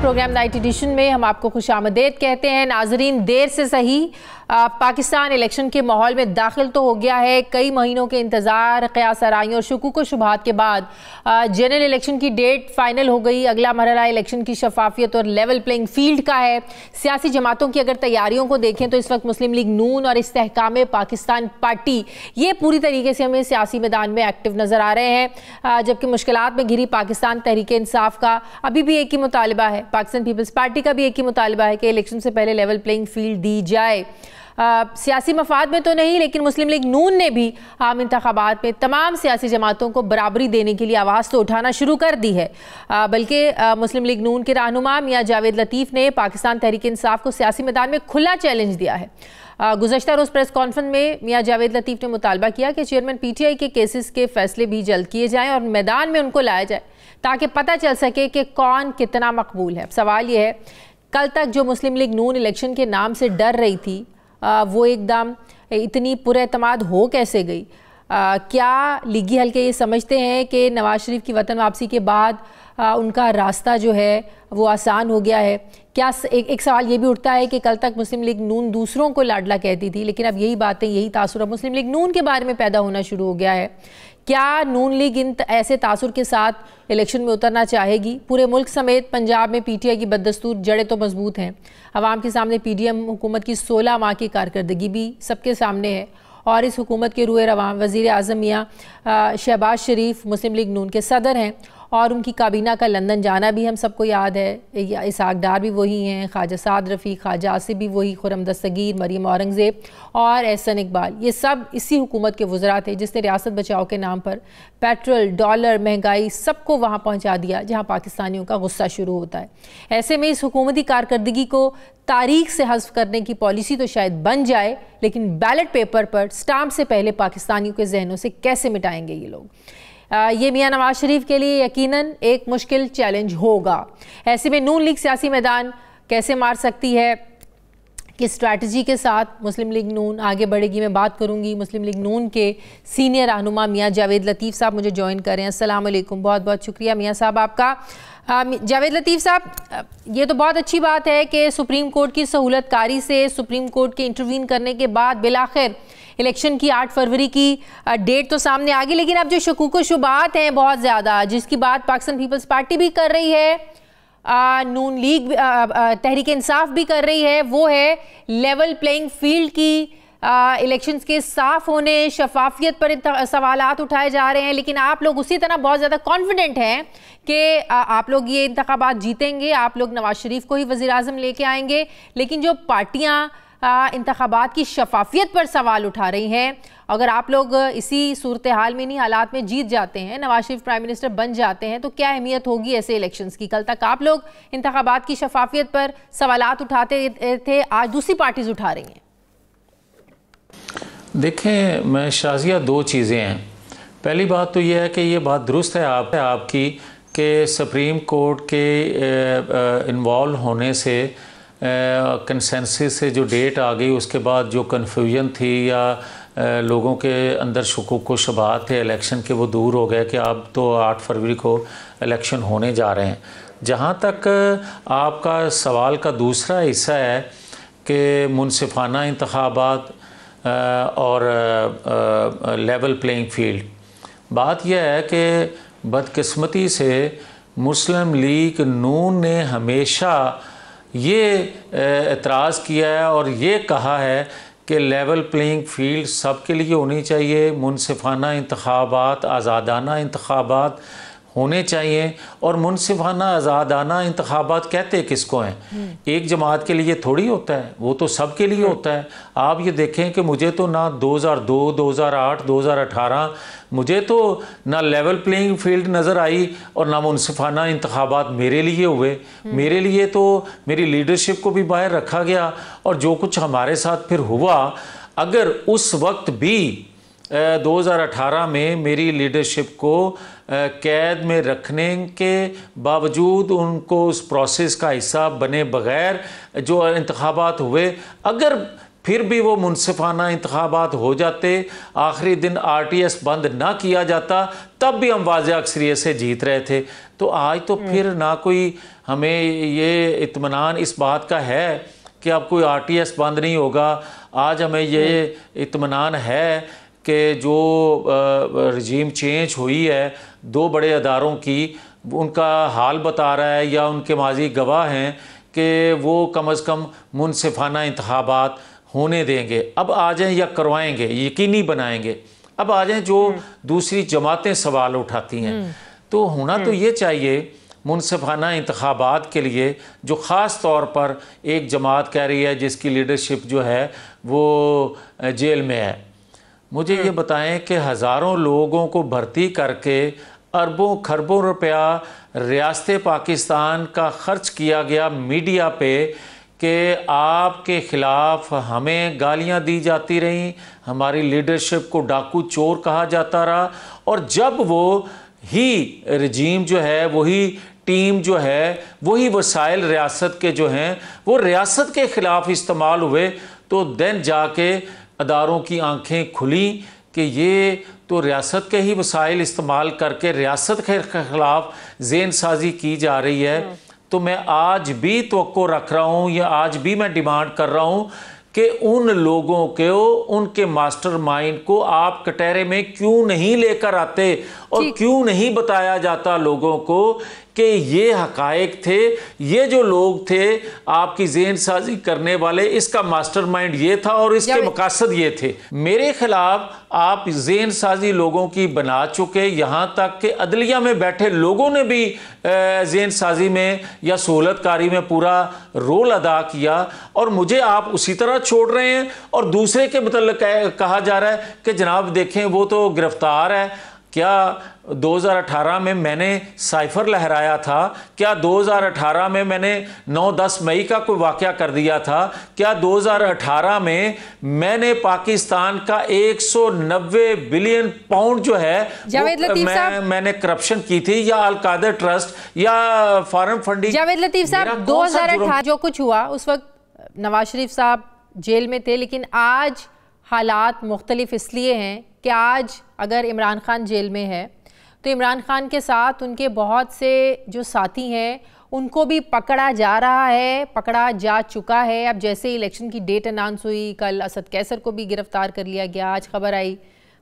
Programme night addition में हम आपको खुशामदीद कहते हैं। नाजरीन, देर से सही पाकिस्तान इलेक्शन के माहौल में दाखिल तो हो गया है। कई महीनों के इंतज़ार, क़यास आराइयों और शुकूक व शुबहात के बाद जनरल इलेक्शन की डेट फाइनल हो गई। अगला मरहला इलेक्शन की शफाफियत और लेवल प्लेइंग फील्ड का है। सियासी जमातों की अगर तैयारियों को देखें तो इस वक्त मुस्लिम लीग नून और इस्तेहकाम पाकिस्तान पार्टी ये पूरी तरीके से हमें सियासी मैदान में एक्टिव नज़र आ रहे हैं, जबकि मुश्किलात में घिरी पाकिस्तान तहरीक इंसाफ का अभी भी एक ही मुतालबा है, पाकिस्तान पीपल्स पार्टी का भी एक ही मुतालबा है कि इलेक्शन से पहले लेवल प्लेइंग फील्ड दी जाए। सियासी मफाद में तो नहीं, लेकिन मुस्लिम लीग नून ने भी आम इंतखाबात में तमाम सियासी जमातों को बराबरी देने के लिए आवाज़ तो उठाना शुरू कर दी है। बल्कि मुस्लिम लीग नून के रहनुमा मियां जावेद लतीफ़ ने पाकिस्तान तहरीक इंसाफ को सियासी मैदान में खुला चैलेंज दिया है। गुज़श्ता रोज़ प्रेस कॉन्फ्रेंस में मियां जावेद लतीफ़ ने मुतालबा किया कि चेयरमैन PTI के केसेस के फैसले भी जल्द किए जाएँ और मैदान में उनको लाया जाए ताकि पता चल सके कि कौन कितना मकबूल है। अब सवाल ये है, कल तक जो मुस्लिम लीग नून इलेक्शन के नाम से डर रही थी वो एकदम इतनी पुरएतमाद हो कैसे गई? क्या लीगी हल्के ये समझते हैं कि नवाज शरीफ की वतन वापसी के बाद उनका रास्ता जो है वो आसान हो गया है? क्या एक सवाल ये भी उठता है कि कल तक मुस्लिम लीग नून दूसरों को लाडला कहती थी, लेकिन अब यही बातें, यही तासुर अब मुस्लिम लीग नून के बारे में पैदा होना शुरू हो गया है। क्या नून लीग इन ऐसे तासुर के साथ इलेक्शन में उतरना चाहेगी? पूरे मुल्क समेत पंजाब में PTI की बददस्तूर जड़ें तो मजबूत हैं। अवाम के सामने PDM हुकूमत की 16 माह की कारकर्दगी भी सबके सामने है और इस हुकूमत के रूए रवाम वज़ीर आज़म मियां शहबाज शरीफ मुस्लिम लीग नून के सदर हैं और उनकी काबीना का लंदन जाना भी हम सबको याद है। इसहाक डार भी वही हैं, ख्वाजा साद रफ़ी, ख्वाजा आसिफ भी वही, खुर्रम दस्तगीर, मरीम औरंगज़ेब और एहसन इकबाल, ये सब इसी हुकूमत के वज़रा थे जिसने रियासत बचाओ के नाम पर पेट्रोल, डॉलर, महंगाई सबको वहाँ पहुँचा दिया जहाँ पाकिस्तानियों का गुस्सा शुरू होता है। ऐसे में इस हुकूमती कारकर्दगी को तारीख से हज़्फ़ करने की पॉलिसी तो शायद बन जाए, लेकिन बैलेट पेपर पर स्टाम्प से पहले पाकिस्तानियों के जहनों से कैसे मिटाएंगे ये लोग? ये मियां नवाज शरीफ के लिए यकीनन एक मुश्किल चैलेंज होगा। ऐसे में नून लीग सियासी मैदान कैसे मार सकती है, किस स्ट्रैटेजी के साथ मुस्लिम लीग नून आगे बढ़ेगी, मैं बात करूंगी। मुस्लिम लीग नून के सीनियर रहनुमा मियां जावेद लतीफ़ साहब मुझे ज्वाइन कर रहे हैं। अस्सलाम वालेकुम, बहुत बहुत शुक्रिया मियां साहब आपका। जावेद लतीफ़ साहब, ये तो बहुत अच्छी बात है कि सुप्रीम कोर्ट की सहूलतकारी से, सुप्रीम कोर्ट के इंटरवीन करने के बाद बिलाखिर इलेक्शन की 8 फरवरी की डेट तो सामने आ गई, लेकिन अब जो शकूक व शुबहात हैं बहुत ज़्यादा, जिसकी बात पाकिस्तान पीपल्स पार्टी भी कर रही है, नून लीग तहरीक इंसाफ भी कर रही है, वो है लेवल प्लेइंग फील्ड की। इलेक्शंस के साफ होने, शफाफियत पर सवालात उठाए जा रहे हैं, लेकिन आप लोग उसी तरह बहुत ज़्यादा कॉन्फिडेंट हैं कि आप लोग ये इंतखाबात जीतेंगे, आप लोग नवाज शरीफ को ही वज़ीर आज़म लेके आएंगे। लेकिन जो पार्टियाँ इंतखाबात की शफाफियत पर सवाल उठा रही हैं, अगर आप लोग इसी सूरत हाल में, इन्हीं हालात में जीत जाते हैं, नवाज शरीफ प्राइम मिनिस्टर बन जाते हैं, तो क्या अहमियत होगी ऐसे इलेक्शंस की? कल तक आप लोग इंतखाबात की शफाफियत पर सवालात उठाते थे, आज दूसरी पार्टीज उठा रही हैं। देखें मैं शाजिया, दो चीज़ें हैं। पहली बात तो यह है कि ये बात दुरुस्त है आपकी कि सुप्रीम कोर्ट के इन्वॉल्व होने से, कंसेंसस से जो डेट आ गई, उसके बाद जो कन्फ्यूजन थी या लोगों के अंदर शुकूक व शुबहात थे इलेक्शन के, वो दूर हो गए कि अब तो 8 फरवरी को इलेक्शन होने जा रहे हैं। जहाँ तक आपका सवाल का दूसरा हिस्सा है कि मुनसिफाना इंतखाबात और लेवल प्लेइंग फील्ड, बात यह है कि बदकिस्मती से मुस्लिम लीग नून ने हमेशा ये एतराज़ किया है और ये कहा है कि लेवल प्लेइंग फील्ड सब के लिए होनी चाहिए, मुनसिफाना इंतखाबात, आज़ादाना इंतखाबात होने चाहिए। और मुनसिफाना आज़ादाना इंतखाबात कहते किसको हैं? एक जमात के लिए थोड़ी होता है, वो तो सब के लिए होता है। आप ये देखें कि मुझे तो ना 2002, 2008, 2018 मुझे तो ना लेवल प्लेइंग फील्ड नज़र आई और ना मुनसिफाना इंतखाबात मेरे लिए हुए। मेरे लिए तो मेरी लीडरशिप को भी बाहर रखा गया और जो कुछ हमारे साथ फिर हुआ, अगर उस वक्त भी 2018 में मेरी लीडरशिप को कैद में रखने के बावजूद उनको उस प्रोसेस का हिस्सा बने बगैर जो इंतखाबात हुए, अगर फिर भी वो मुनसिफाना इंतखाबात हो जाते, आखिरी दिन RTS बंद ना किया जाता, तब भी हम वाज़ेह अक्सरियत से जीत रहे थे। तो आज तो फिर ना कोई हमें ये इत्मीनान इस बात का है कि अब कोई RTS बंद नहीं होगा। आज हमें ये इत्मीनान है कि जो रजीम चेंज हुई है 2 बड़े अदारों की, उनका हाल बता रहा है या उनके माजी गवाह हैं कि वो कम अज़ कम मुनसिफाना इंतखाबात होने देंगे। अब आ जाएँ या करवाएंगे, यकीनी बनाएंगे। अब आ जाएँ जो दूसरी जमातें सवाल उठाती हैं, तो होना तो ये चाहिए मुनसिफाना इंतखाबात के लिए, जो ख़ास तौर पर एक जमात कह रही है जिसकी लीडरशिप जो है वो जेल में है। मुझे ये बताएं कि हज़ारों लोगों को भर्ती करके अरबों खरबों रुपया रियासत पाकिस्तान का ख़र्च किया गया मीडिया पे कि आपके ख़िलाफ़ हमें गालियां दी जाती रहीं, हमारी लीडरशिप को डाकू चोर कहा जाता रहा, और जब वो ही रजीम जो है, वही टीम जो है, वही वसाइल रियासत के जो हैं वो रियासत के ख़िलाफ़ इस्तेमाल हुए, तो दिन जाके अदारों की आंखें खुली कि ये तो रियासत के ही वसाइल इस्तेमाल करके रियासत के ख़िलाफ़ ज़ेन साजी की जा रही है। तो मैं आज भी तवक्को रख रहा हूँ या आज भी मैं डिमांड कर रहा हूँ कि उन लोगों को, उनके मास्टरमाइंड को आप कटहरे में क्यों नहीं लेकर आते और क्यों नहीं बताया जाता लोगों को कि ये हकायक थे, ये जो लोग थे आपकी ज़ेन साजी करने वाले, इसका मास्टरमाइंड ये था और इसके मकासद ये थे। मेरे खिलाफ आप ज़ेन साजी लोगों की बना चुके, यहाँ तक कि अदलिया में बैठे लोगों ने भी ज़ेन साजी में या सहूलतकारी में पूरा रोल अदा किया, और मुझे आप उसी तरह छोड़ रहे हैं। और दूसरे के मतलब कहा जा रहा है कि जनाब देखें वो तो गिरफ्तार है। क्या 2018 में मैंने साइफर लहराया था? क्या 2018 में मैंने 9-10 मई का कोई वाक़या कर दिया था? क्या 2018 में मैंने पाकिस्तान का 190 बिलियन पाउंड जो है मैंने करप्शन की थी, या अलकायदा ट्रस्ट या फॉरेन फंडिंग? जावेद लतीफ़ साहब, 2018 जो कुछ हुआ उस वक्त नवाज शरीफ साहब जेल में थे, लेकिन आज हालात मुख्तलिफ इसलिए हैं कि आज अगर इमरान खान जेल में है तो इमरान खान के साथ उनके बहुत से जो साथी हैं उनको भी पकड़ा जा रहा है, पकड़ा जा चुका है। अब जैसे इलेक्शन की डेट अनाउंस हुई, कल असद कैसर को भी गिरफ्तार कर लिया गया, आज खबर आई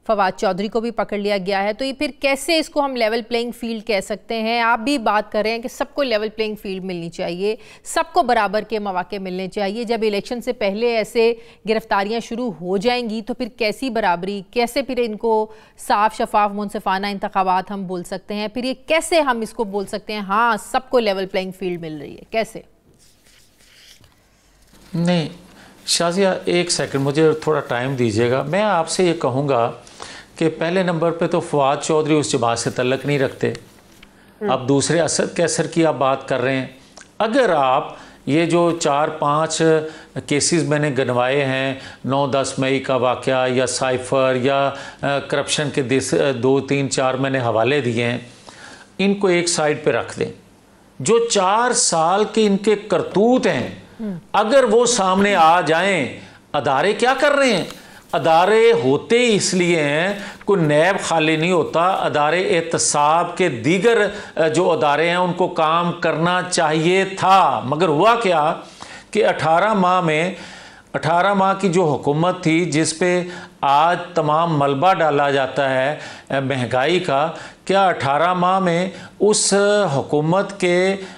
फवाद चौधरी को भी पकड़ लिया गया है। तो ये फिर कैसे इसको हम लेवल प्लेइंग फील्ड कह सकते हैं? आप भी बात कर रहे हैं कि सबको लेवल प्लेइंग फील्ड मिलनी चाहिए, सबको बराबर के मौके मिलने चाहिए। जब इलेक्शन से पहले ऐसे गिरफ्तारियां शुरू हो जाएंगी तो फिर कैसी बराबरी, कैसे फिर इनको साफ शफाफ मुनसिफाना इंतखाबात हम बोल सकते हैं? फिर ये कैसे हम इसको बोल सकते हैं हाँ सबको लेवल प्लेइंग फील्ड मिल रही है? कैसे? नहीं शाजिया, एक सेकंड मुझे थोड़ा टाइम दीजिएगा। मैं आपसे ये कहूँगा कि पहले नंबर पे तो फवाद चौधरी उस जमात से तल्लक नहीं रखते। अब दूसरे असद कैसर की आप बात कर रहे हैं। अगर आप ये जो 4-5 केसेस मैंने गिनवाए हैं, 9-10 मई का वाक़या या साइफर या करप्शन के 2-3-4 मैंने हवाले दिए हैं, इनको एक साइड पे रख दें। जो 4 साल के इनके करतूत हैं, अगर वो सामने आ जाएं, अदारे क्या कर रहे हैं? अदारे होते इसलिए हैं, कोई नैब खाली नहीं होता। अदारे एहतसाब के दीगर जो अदारे हैं उनको काम करना चाहिए था, मगर हुआ क्या कि 18 माह की जो हुकूमत थी, जिस पे आज तमाम मलबा डाला जाता है महंगाई का, क्या 18 माह में उस हुकूमत के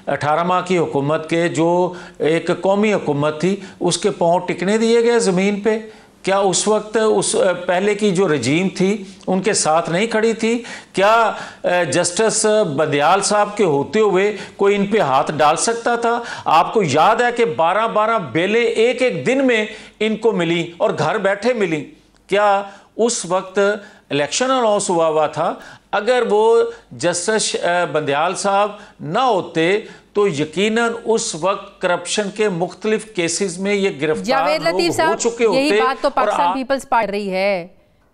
18 माह की हुकूमत के जो एक कौमी हुकूमत थी उसके पाँव टिकने दिए गए ज़मीन पे? क्या उस वक्त उस पहले की जो रजीम थी उनके साथ नहीं खड़ी थी? क्या जस्टिस बंदियाल साहब के होते हुए कोई इन पे हाथ डाल सकता था? आपको याद है कि 12-12 बेलें एक दिन में इनको मिली और घर बैठे मिली। क्या उस वक्त इलेक्शन अनाउंस हुआ था? अगर वो जस्टिस बंदियाल साहब ना होते तो यकीनन उस वक्त करप्शन के मुख्तलिफ केसेस में ये गिरफ्तार लोग हो चुके होते। यही बात तो पाकिस्तान पीपल्स पार्टी रही है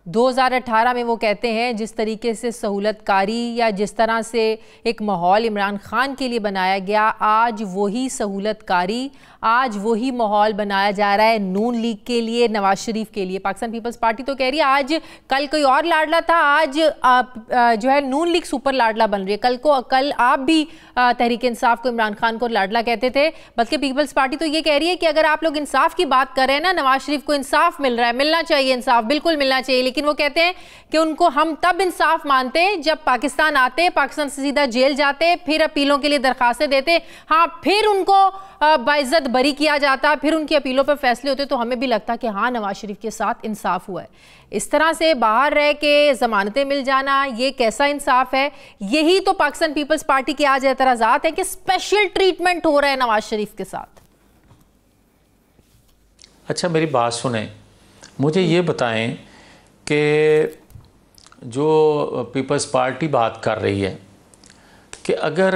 2018 में वो कहते हैं जिस तरीके से सहूलतकारी या जिस तरह से एक माहौल इमरान खान के लिए बनाया गया, आज वही सहूलतकारी, आज वही माहौल बनाया जा रहा है नून लीग के लिए, नवाज शरीफ के लिए। पाकिस्तान पीपल्स पार्टी तो कह रही है आज कल कोई और लाडला था, आज जो है नून लीग सुपर लाडला बन रही है। कल आप भी तहरीक इंसाफ को, इमरान खान को लाडला कहते थे, बल्कि पीपल्स पार्टी तो ये कह रही है कि अगर आप लोग इंसाफ की बात कर रहे हैं ना, नवाज शरीफ को इंसाफ मिल रहा है, मिलना चाहिए इंसाफ, बिल्कुल मिलना चाहिए, लेकिन वो कहते हैं कि उनको हम तब इंसाफ मानते हैं जब पाकिस्तान आते, पाकिस्तान से सीधा जेल जाते, फिर अपीलों के लिए दरखास्तें देते, हाँ फिर उनको बाइज्जत बरी किया जाता, फिर उनकी अपीलों पर फैसले होते, तो हमें भी लगता कि हाँ नवाज शरीफ के साथ इंसाफ हुआ है। इस तरह से बाहर रह के जमानतें मिल जाना, ये कैसा इंसाफ है? यही तो पाकिस्तान पीपल्स पार्टी के आज एतराज़ात है कि स्पेशल ट्रीटमेंट हो रहा है नवाज शरीफ के साथ। अच्छा मेरी बात सुने, मुझे ये बताएं कि जो पीपल्स पार्टी बात कर रही है कि अगर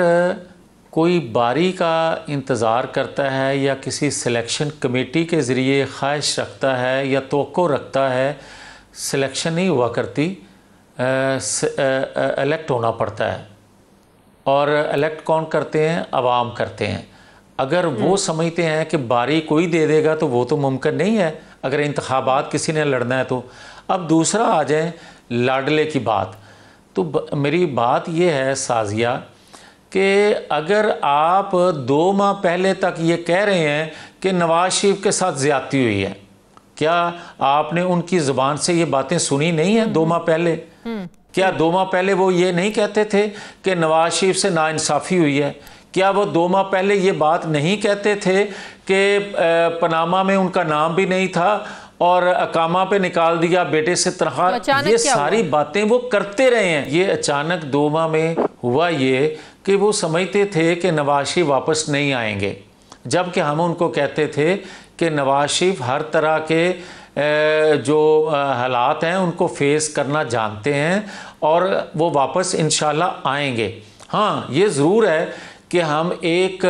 कोई बारी का इंतज़ार करता है या किसी सिलेक्शन कमेटी के ज़रिए ख्वाहिश रखता है या तवक्को रखता है, सिलेक्शन नहीं हुआ करती, इलेक्ट होना पड़ता है। और इलेक्ट कौन करते हैं? अवाम करते हैं। अगर वो समझते हैं कि बारी कोई दे देगा तो वो तो मुमकिन नहीं है अगर इंतखाबात किसी ने लड़ना है तो। अब दूसरा आ जाए लाडले की बात, तो मेरी बात ये है साजिया कि अगर आप 2 माह पहले तक ये कह रहे हैं कि नवाज शरीफ के साथ ज़्यादती हुई है, क्या आपने उनकी ज़ुबान से ये बातें सुनी नहीं है 2 माह पहले? क्या 2 माह पहले वो ये नहीं कहते थे कि नवाज शरीफ से नाइंसाफ़ी हुई है? क्या वो 2 माह पहले ये बात नहीं कहते थे कि पनामा में उनका नाम भी नहीं था और अकामा पे निकाल दिया, बेटे से तनख्वाह? तो ये सारी बातें वो करते रहे हैं। ये अचानक 2 माह में हुआ ये कि वो समझते थे कि नवाज शरीफ वापस नहीं आएंगे, जबकि हम उनको कहते थे कि नवाज शरीफ हर तरह के जो हालात हैं उनको फेस करना जानते हैं और वो वापस इंशाल्लाह आएंगे। हाँ ये ज़रूर है कि हम एक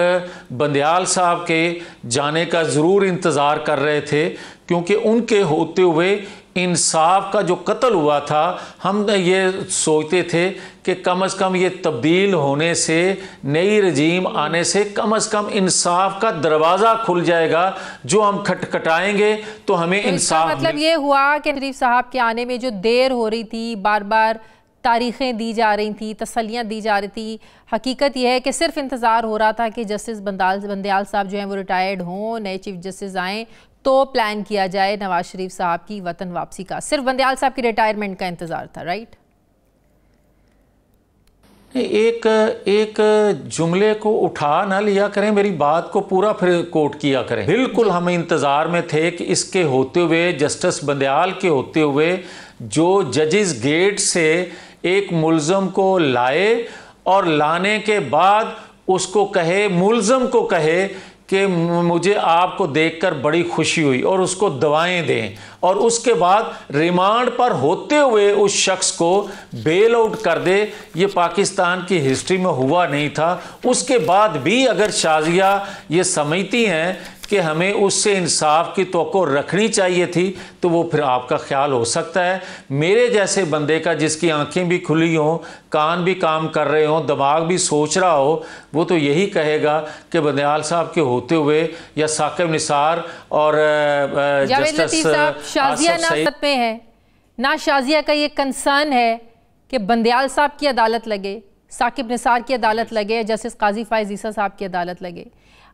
बंदयाल साहब के जाने का ज़रूर इंतज़ार कर रहे थे, क्योंकि उनके होते हुए इंसाफ का जो कत्ल हुआ था, हम ये सोचते थे कि कम से कम ये तब्दील होने से, नई रजीम आने से कम इंसाफ का दरवाज़ा खुल जाएगा, जो हम खटखटाएंगे तो हमें तो इंसाफ। मतलब ये हुआ कि शरीफ साहब के आने में जो देर हो रही थी, बार बार तारीखें दी जा रही थी, तसल्लियाँ दी जा रही थी, हकीकत यह है कि सिर्फ इंतज़ार हो रहा था कि जस्टिस बंदयाल साहब जो हैं वो रिटायर्ड हों, नए चीफ जस्टिस आएँ तो प्लान किया जाए नवाज शरीफ साहब की वतन वापसी का। सिर्फ बंदयाल साहब की रिटायरमेंट का इंतज़ार था, राइट? एक जुमले को उठा ना लिया करें, मेरी बात को पूरा फिर कोट किया करें। बिल्कुल हम इंतज़ार में थे कि इसके होते हुए, जस्टिस बंदयाल के होते हुए, जो जजेस गेट से एक मुल्ज़म को लाए और लाने के बाद उसको कहे, मुल्ज़म को कहे कि मुझे आपको देखकर बड़ी खुशी हुई और उसको दवाएं दें, और उसके बाद रिमांड पर होते हुए उस शख्स को बेल आउट कर दे। ये पाकिस्तान की हिस्ट्री में हुआ नहीं था। उसके बाद भी अगर शाजिया ये समझती हैं कि हमें उससे इंसाफ की तवक्को रखनी चाहिए थी, तो वो फिर आपका ख्याल हो सकता है मेरे जैसे बंदे का, जिसकी आंखें भी खुली हों, कान भी काम कर रहे हों, दिमाग भी सोच रहा हो, वो तो यही कहेगा कि बंदयाल साहब के होते हुए या साकिब निसार और जस्टिस शाजिया में है ना, शाजिया का ये कंसर्न है कि बंदयाल साहब की अदालत लगे, साकिब निसार की अदालत लगे, जस्टिस काजी फायज़ ईसा साहब की अदालत लगे।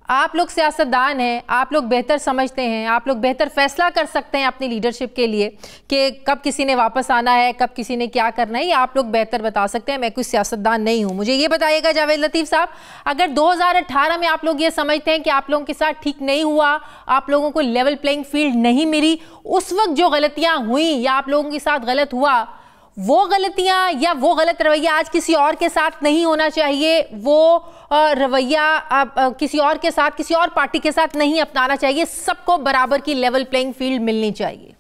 आप लोग सियासतदान हैं, आप लोग बेहतर समझते हैं, आप लोग बेहतर फैसला कर सकते हैं अपनी लीडरशिप के लिए कि कब किसी ने वापस आना है, कब किसी ने क्या करना है, ये आप लोग बेहतर बता सकते हैं। मैं कोई सियासतदान नहीं हूं। मुझे ये बताइएगा जावेद लतीफ़ साहब, अगर 2018 में आप लोग ये समझते हैं कि आप लोगों के साथ ठीक नहीं हुआ, आप लोगों को लेवल प्लेइंग फील्ड नहीं मिली, उस वक्त जो गलतियां हुई या आप लोगों के साथ गलत हुआ, वो गलतियां या वो गलत रवैया आज किसी और के साथ नहीं होना चाहिए, वो रवैया किसी और के साथ, किसी और पार्टी के साथ नहीं अपनाना चाहिए, सबको बराबर की लेवल प्लेइंग फील्ड मिलनी चाहिए।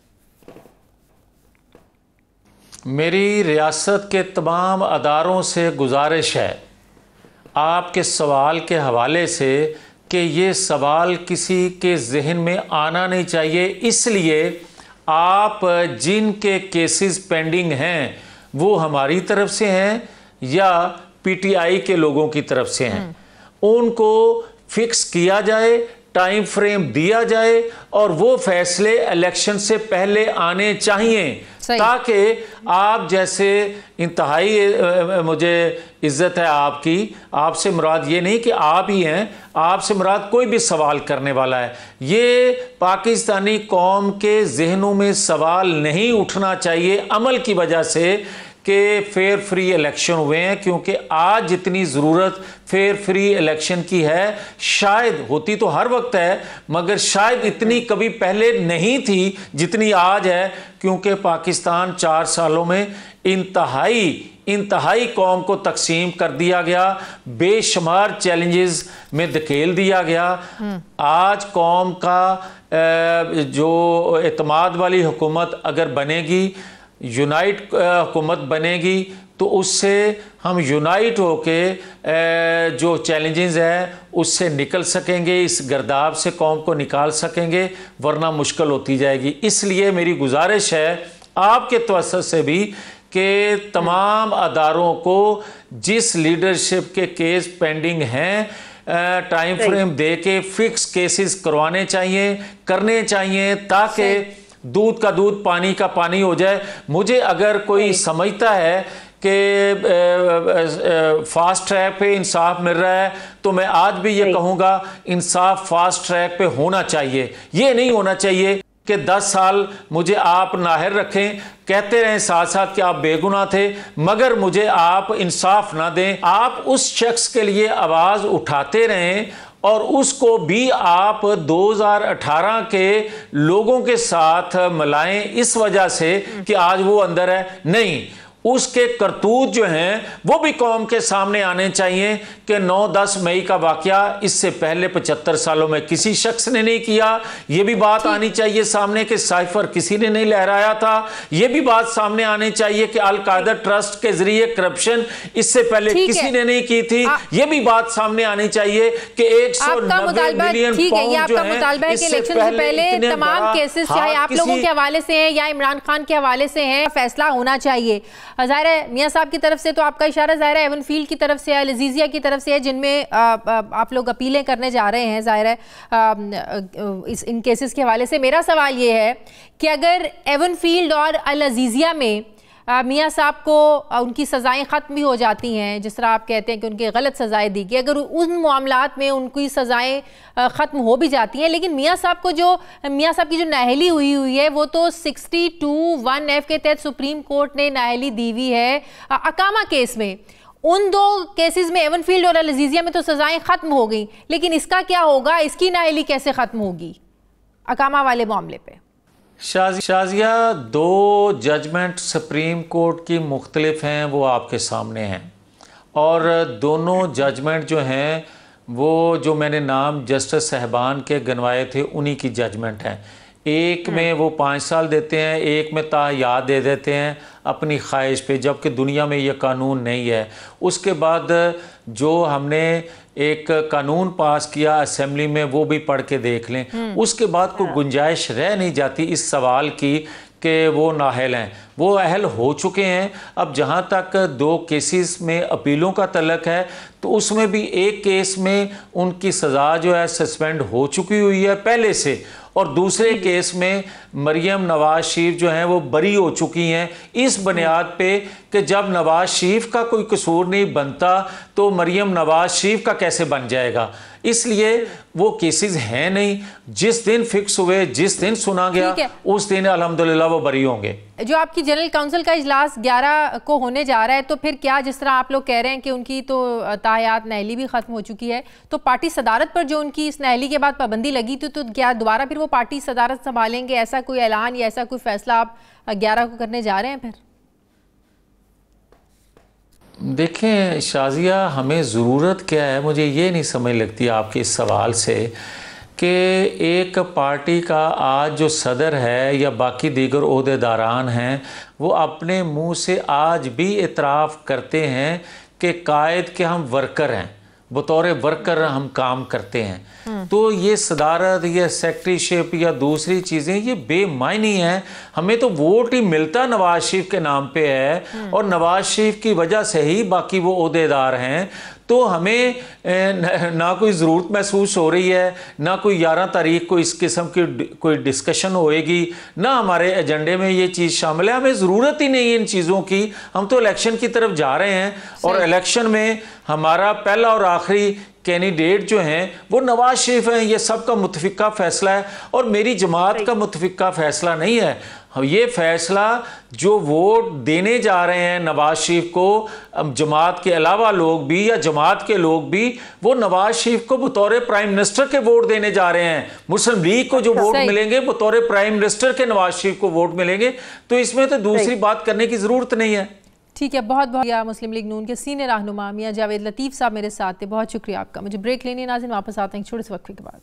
मेरी रियासत के तमाम अदारों से गुजारिश है आपके सवाल के हवाले से कि ये सवाल किसी के जहन में आना नहीं चाहिए, इसलिए आप जिनके केसेस पेंडिंग हैं वो हमारी तरफ से हैं या पीटीआई के लोगों की तरफ से हैं, उनको फिक्स किया जाए, टाइम फ्रेम दिया जाए और वो फैसले इलेक्शन से पहले आने चाहिए, ताकि आप जैसे इंतहाई मुझे इज्जत है आपकी, आपसे मुराद ये नहीं कि आप ही हैं, आपसे मुराद कोई भी सवाल करने वाला है। ये पाकिस्तानी कौम के जहनों में सवाल नहीं उठना चाहिए अमल की वजह से कि फेयर फ्री इलेक्शन हुए हैं, क्योंकि आज जितनी ज़रूरत फेयर फ्री इलेक्शन की है, शायद होती तो हर वक्त है मगर शायद इतनी कभी पहले नहीं थी जितनी आज है, क्योंकि पाकिस्तान 4 सालों में इंतहाई कौम को तकसीम कर दिया गया, बेशुमार चैलेंजेस में धकेल दिया गया। आज कौम का जो एतमाद वाली हुकूमत अगर बनेगी, यूनाइट हुकूमत बनेगी, तो उससे हम यूनाइट होके जो चैलेंजेस हैं उससे निकल सकेंगे, इस गर्दाब से कौम को निकाल सकेंगे, वरना मुश्किल होती जाएगी। इसलिए मेरी गुजारिश है आपके तवज्जुह से भी कि तमाम अदारों को जिस लीडरशिप के केस पेंडिंग हैं टाइम फ्रेम दे के फिक्स केसेस करवाने चाहिए, करने चाहिए, ताकि दूध का दूध पानी का पानी हो जाए। मुझे अगर कोई समझता है कि फास्ट ट्रैक पे इंसाफ मिल रहा है, तो मैं आज भी ये कहूँगा इंसाफ फास्ट ट्रैक पे होना चाहिए। ये नहीं होना चाहिए कि 10 साल मुझे आप नाहर रखें, कहते रहें साथ साथ कि आप बेगुनाह थे, मगर मुझे आप इंसाफ ना दें। आप उस शख्स के लिए आवाज़ उठाते रहें और उसको भी आप 2018 के लोगों के साथ मिलाएं इस वजह से कि आज वो अंदर है। नहीं, उसके करतूत जो हैं वो भी कौम के सामने आने चाहिए कि 9-10 मई का वाकया इससे पहले 75 सालों में किसी शख्स ने नहीं किया। ये भी बात आनी चाहिए सामने कि साइफर किसी ने नहीं लहराया था। ये भी बात सामने आनी चाहिए कि अल कायदा ट्रस्ट के जरिए करप्शन इससे पहले किसी ने नहीं की थी। ये भी बात सामने आनी चाहिए कि 190 मिलियन पाउंड जो है इससे पहले तमाम केसेस चाहे आप लोगों के हवाले से हैं या इमरान खान के हवाले से हैं, फैसला होना चाहिए। ज़ाहिर है मियां साहब की तरफ से तो आपका इशारा ज़ाहिर है एवनफील्ड की तरफ से है, लजीजिया की तरफ से है, जिनमें आप लोग अपीलें करने जा रहे हैं। ज़ाहिर है इन केसेस के हवाले से मेरा सवाल ये है कि अगर एवनफील्ड और अल-अजीज़िया में मियां साहब को उनकी सज़ाएं ख़त्म भी हो जाती हैं, जिस तरह आप कहते हैं कि उनकी गलत सज़ाएं दी गई, अगर उन मामलात में उनकी सज़ाएं ख़त्म हो भी जाती हैं, लेकिन मियां साहब की जो नाअहली हुई है वो तो 62(1)(f) के तहत सुप्रीम कोर्ट ने नाअहली दी हुई है अकामा केस में। उन 2 केसेस में एवनफील्ड और अल-अजीज़िया में तो सज़ाएं ख़त्म हो गई, लेकिन इसका क्या होगा, इसकी नाअहली कैसे ख़त्म होगी अकामा वाले मामले पे? शाजिया 2 जजमेंट सुप्रीम कोर्ट की मुख्तलिफ हैं, वो आपके सामने हैं, और दोनों जजमेंट जो हैं वो जो मैंने नाम जस्टिस साहबान के गिनवाए थे उन्हीं की जजमेंट हैं। एक में वो 5 साल देते हैं, एक में तायाद दे देते हैं अपनी ख्वाहिश पे, जबकि दुनिया में ये कानून नहीं है। उसके बाद जो हमने एक कानून पास किया असेंबली में वो भी पढ़ के देख लें, उसके बाद कोई गुंजाइश रह नहीं जाती इस सवाल की कि वो नाअहल हैं। वो अहल हो चुके हैं। अब जहाँ तक 2 केसेस में अपीलों का तल्लक है, तो उसमें भी एक केस में उनकी सज़ा जो है सस्पेंड हो चुकी हुई है पहले से, और दूसरे केस में मरियम नवाज शरीफ जो हैं वो बरी हो चुकी हैं इस बुनियाद पे कि जब नवाज शरीफ का कोई कसूर नहीं बनता तो मरियम नवाज शरीफ का कैसे बन जाएगा। इसलिए वो केसेस हैं नहीं, जिस दिन फिक्स हुए, जिस दिन सुना गया उस दिन अल्हम्दुलिल्लाह वो बरी होंगे। जो आपकी जनरल काउंसिल का इजलास 11 को होने जा रहा है, तो फिर क्या, जिस तरह आप लोग कह रहे हैं कि उनकी तो तायात नाअहली भी ख़त्म हो चुकी है, तो पार्टी सदारत पर जो उनकी इस नाअहली के बाद पाबंदी लगी थी, तो क्या दोबारा फिर वो पार्टी सदारत संभालेंगे? ऐसा कोई ऐलान या ऐसा कोई फैसला आप 11 को करने जा रहे हैं? फिर देखें शाजिया, हमें ज़रूरत क्या है, मुझे ये नहीं समझ लगती आपके इस सवाल से कि एक पार्टी का आज जो सदर है या बाकी दीगर ओहदेदारान हैं वो अपने मुंह से आज भी इतराफ़ करते हैं कि कायद के हम वर्कर हैं, बतौर वर्कर हम काम करते हैं। तो ये सदारत या सेक्रेटरीशिप या दूसरी चीज़ें ये बेमायनी हैं। हमें तो वोट ही मिलता नवाज शरीफ के नाम पे है और नवाज शरीफ की वजह से ही बाकी वो ओहदेदार हैं। तो हमें ना कोई ज़रूरत महसूस हो रही है, ना कोई 11 तारीख को इस किस्म की कोई डिस्कशन होएगी, ना हमारे एजेंडे में ये चीज़ शामिल है। हमें ज़रूरत ही नहीं है इन चीज़ों की। हम तो इलेक्शन की तरफ जा रहे हैं और इलेक्शन में हमारा पहला और आखिरी कैंडिडेट जो हैं वो नवाज शरीफ हैं। ये सबका मुतफिका फैसला है और मेरी जमात का मुतफिका फैसला नहीं है। ये फैसला जो वोट देने जा रहे हैं नवाज शरीफ को, जमात के अलावा लोग भी या जमात के लोग भी, वो नवाज शरीफ को बतौर प्राइम मिनिस्टर के वोट देने जा रहे हैं। मुस्लिम लीग को जो वोट मिलेंगे बतौर प्राइम मिनिस्टर के नवाज शरीफ को वोट मिलेंगे। तो इसमें तो दूसरी बात करने की जरूरत नहीं है। ठीक है, बहुत बहुत मुस्लिम लीग नून के सीनियर रहनुमा मियां जावेद लतीफ़ साहब मेरे साथ थे, बहुत शुक्रिया आपका। मुझे ब्रेक लेने नाज़रीन वापस आते हैं छोटे से वक्फे के बाद।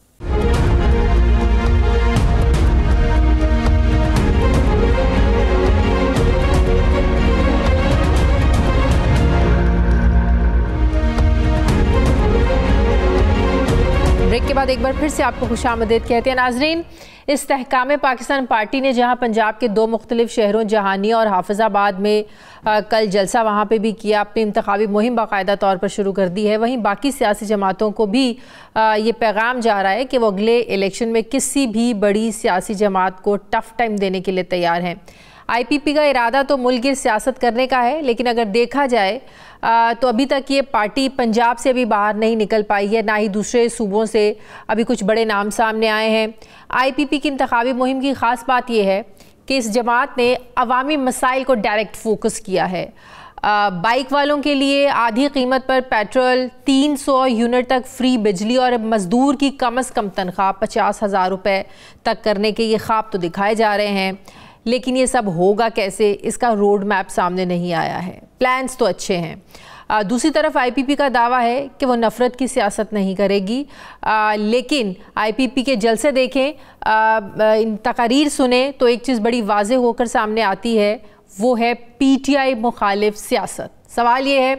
ब्रेक के बाद एक बार फिर से आपको खुशामदीद कहते हैं नाजरीन। इस्तेहकाम पाकिस्तान पार्टी ने जहां पंजाब के 2 मुख्तलिफ शहरों जहानिया और हाफिजाबाद में कल जलसा वहां पे भी किया, अपनी इंतखाबी मुहिम बाकायदा तौर पर शुरू कर दी है। वहीं बाकी सियासी जमातों को भी ये पैगाम जा रहा है कि वो अगले इलेक्शन में किसी भी बड़ी सियासी जमात को टफ टाइम देने के लिए तैयार हैं। IPP का इरादा तो मुल्क की सियासत करने का है, लेकिन अगर देखा जाए तो अभी तक ये पार्टी पंजाब से अभी बाहर नहीं निकल पाई है, ना ही दूसरे सूबों से अभी कुछ बड़े नाम सामने आए हैं। IPP की इंतखाबी मुहिम की ख़ास बात यह है कि इस जमात ने अवामी मसाइल को डायरेक्ट फोकस किया है। बाइक वालों के लिए आधी कीमत पर पेट्रोल, 300 यूनिट तक फ्री बिजली और मज़दूर की कम से कम तनख्वाह 50,000 रुपये तक करने के ये ख्वाब तो दिखाए जा रहे हैं, लेकिन ये सब होगा कैसे, इसका रोड मैप सामने नहीं आया है। प्लान्स तो अच्छे हैं। दूसरी तरफ IPP का दावा है कि वो नफ़रत की सियासत नहीं करेगी, लेकिन IPP के जलसे देखें, इन तकारीर सुने तो एक चीज़ बड़ी वाज़ेह होकर सामने आती है, वो है PTI मुखालिफ सियासत। सवाल ये है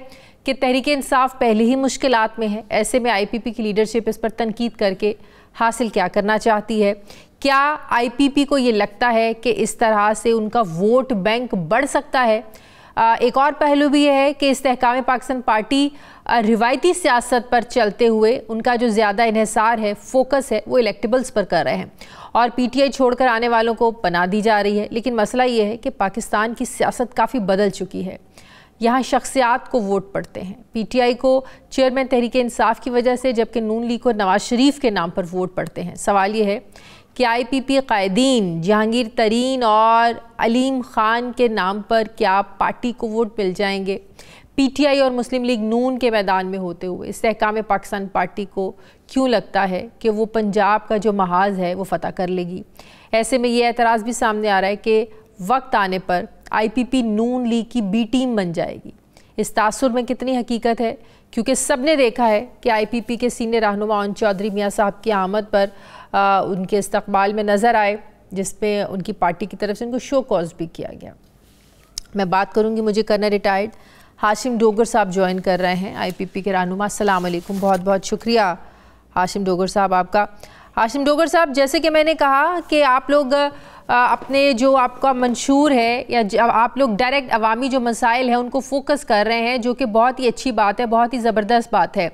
कि तहरीक इंसाफ पहले ही मुश्किलात में है, ऐसे में IPP की लीडरशिप इस पर तनकीद करके हासिल क्या करना चाहती है? क्या IPP को ये लगता है कि इस तरह से उनका वोट बैंक बढ़ सकता है? एक और पहलू भी यह है कि इस्तेहकाम पाकिस्तान पार्टी रिवायती सियासत पर चलते हुए उनका जो ज़्यादा इन्हिसार है, फोकस है, वो इलेक्टेबल्स पर कर रहे हैं और PTI छोड़कर आने वालों को पनाह दी जा रही है। लेकिन मसला ये है कि पाकिस्तान की सियासत काफ़ी बदल चुकी है। यहाँ शख्सियात को वोट पड़ते हैं। PTI को चेयरमैन तहरीक इंसाफ की वजह से, जबकि नून लीग को नवाज शरीफ के नाम पर वोट पड़ते हैं। सवाल ये है कि IPP कायदीन जहांगीर तरीन और अलीम खान के नाम पर क्या पार्टी को वोट मिल जाएंगे? PTI और मुस्लिम लीग नून के मैदान में होते हुए इस्तेहकाम पाकिस्तान पार्टी को क्यों लगता है कि वो पंजाब का जो महाज है वो फतह कर लेगी? ऐसे में ये एतराज़ भी सामने आ रहा है कि वक्त आने पर IPP नून लीग की B टीम बन जाएगी। इस तासुर में कितनी हकीकत है? क्योंकि सब ने देखा है कि IPP के सीनियर रहनुमा ओन चौधरी मियाँ साहब की आमद पर उनके इस्तकबाल में नज़र आए, जिसमें उनकी पार्टी की तरफ से उनको शो कॉज भी किया गया। मैं बात करूंगी, मुझे करना रिटायर्ड हाशिम डोगर साहब ज्वाइन कर रहे हैं, IPP के रहनुमा। अस्सलाम वालेकुम, बहुत बहुत शुक्रिया हाशिम डोगर साहब आपका। हाशिम डोगर साहब, जैसे कि मैंने कहा कि आप लोग अपने जो आपका मंशूर है या आप लोग डायरेक्ट अवामी जो मसाइल हैं उनको फोकस कर रहे हैं, जो कि बहुत ही अच्छी बात है, बहुत ही ज़बरदस्त बात है।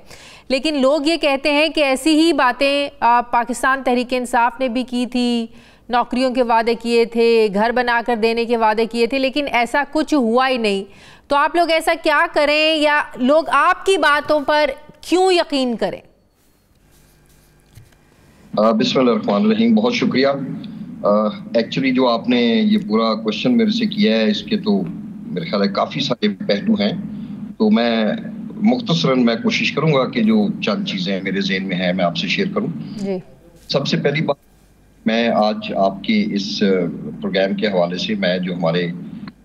लेकिन लोग ये कहते हैं कि ऐसी ही बातें पाकिस्तान तहरीक इंसाफ ने भी की थी, नौकरियों के वादे किए थे, घर बनाकर देने के वादे किए थे, लेकिन ऐसा कुछ हुआ ही नहीं। तो आप लोग ऐसा क्या करें या लोग आपकी बातों पर क्यों यकीन करें? बिस्मिल्लाहिर्रहमानिर्रहीम, बहुत शुक्रिया। एक्चुअली जो आपने ये पूरा क्वेश्चन मेरे से किया है, इसके तो मेरे ख्याल है काफ़ी सारे पहलू हैं। तो मैं मुख्तसरन मैं कोशिश करूंगा कि जो चंद चीज़ें मेरे ज़हन में हैं मैं आपसे शेयर करूं। सबसे पहली बात, मैं आज आपके इस प्रोग्राम के हवाले से, मैं जो हमारे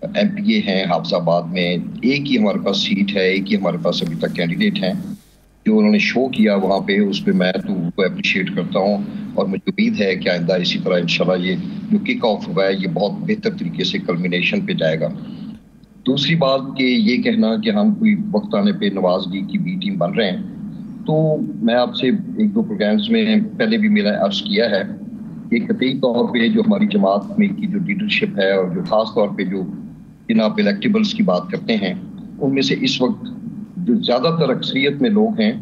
MPA हैं हाफिजाबाद में, एक ही हमारे पास सीट है, एक ही हमारे पास अभी तक कैंडिडेट हैं, जो उन्होंने शो किया वहाँ पे, उस पर मैं तो उनको अप्रिशिएट करता हूँ और मुझे उम्मीद है कि आइंदा इसी तरह इंशाल्लाह ये जो किक ऑफ हुआ है ये बहुत बेहतर तरीके से कल्मिनेशन पे जाएगा। दूसरी बात कि ये कहना कि हम कोई वक्त आने पे नवाज लीग की B टीम बन रहे हैं, तो मैं आपसे एक दो प्रोग्राम्स में पहले भी मेरा अर्ज किया है कि कतई तौर पे जो हमारी जमात में की जो लीडरशिप है और जो खास तौर पे जो जिन आप इलेक्टेबल्स की बात करते हैं, उनमें से इस वक्त जो ज़्यादातर अक्सरियत में लोग हैं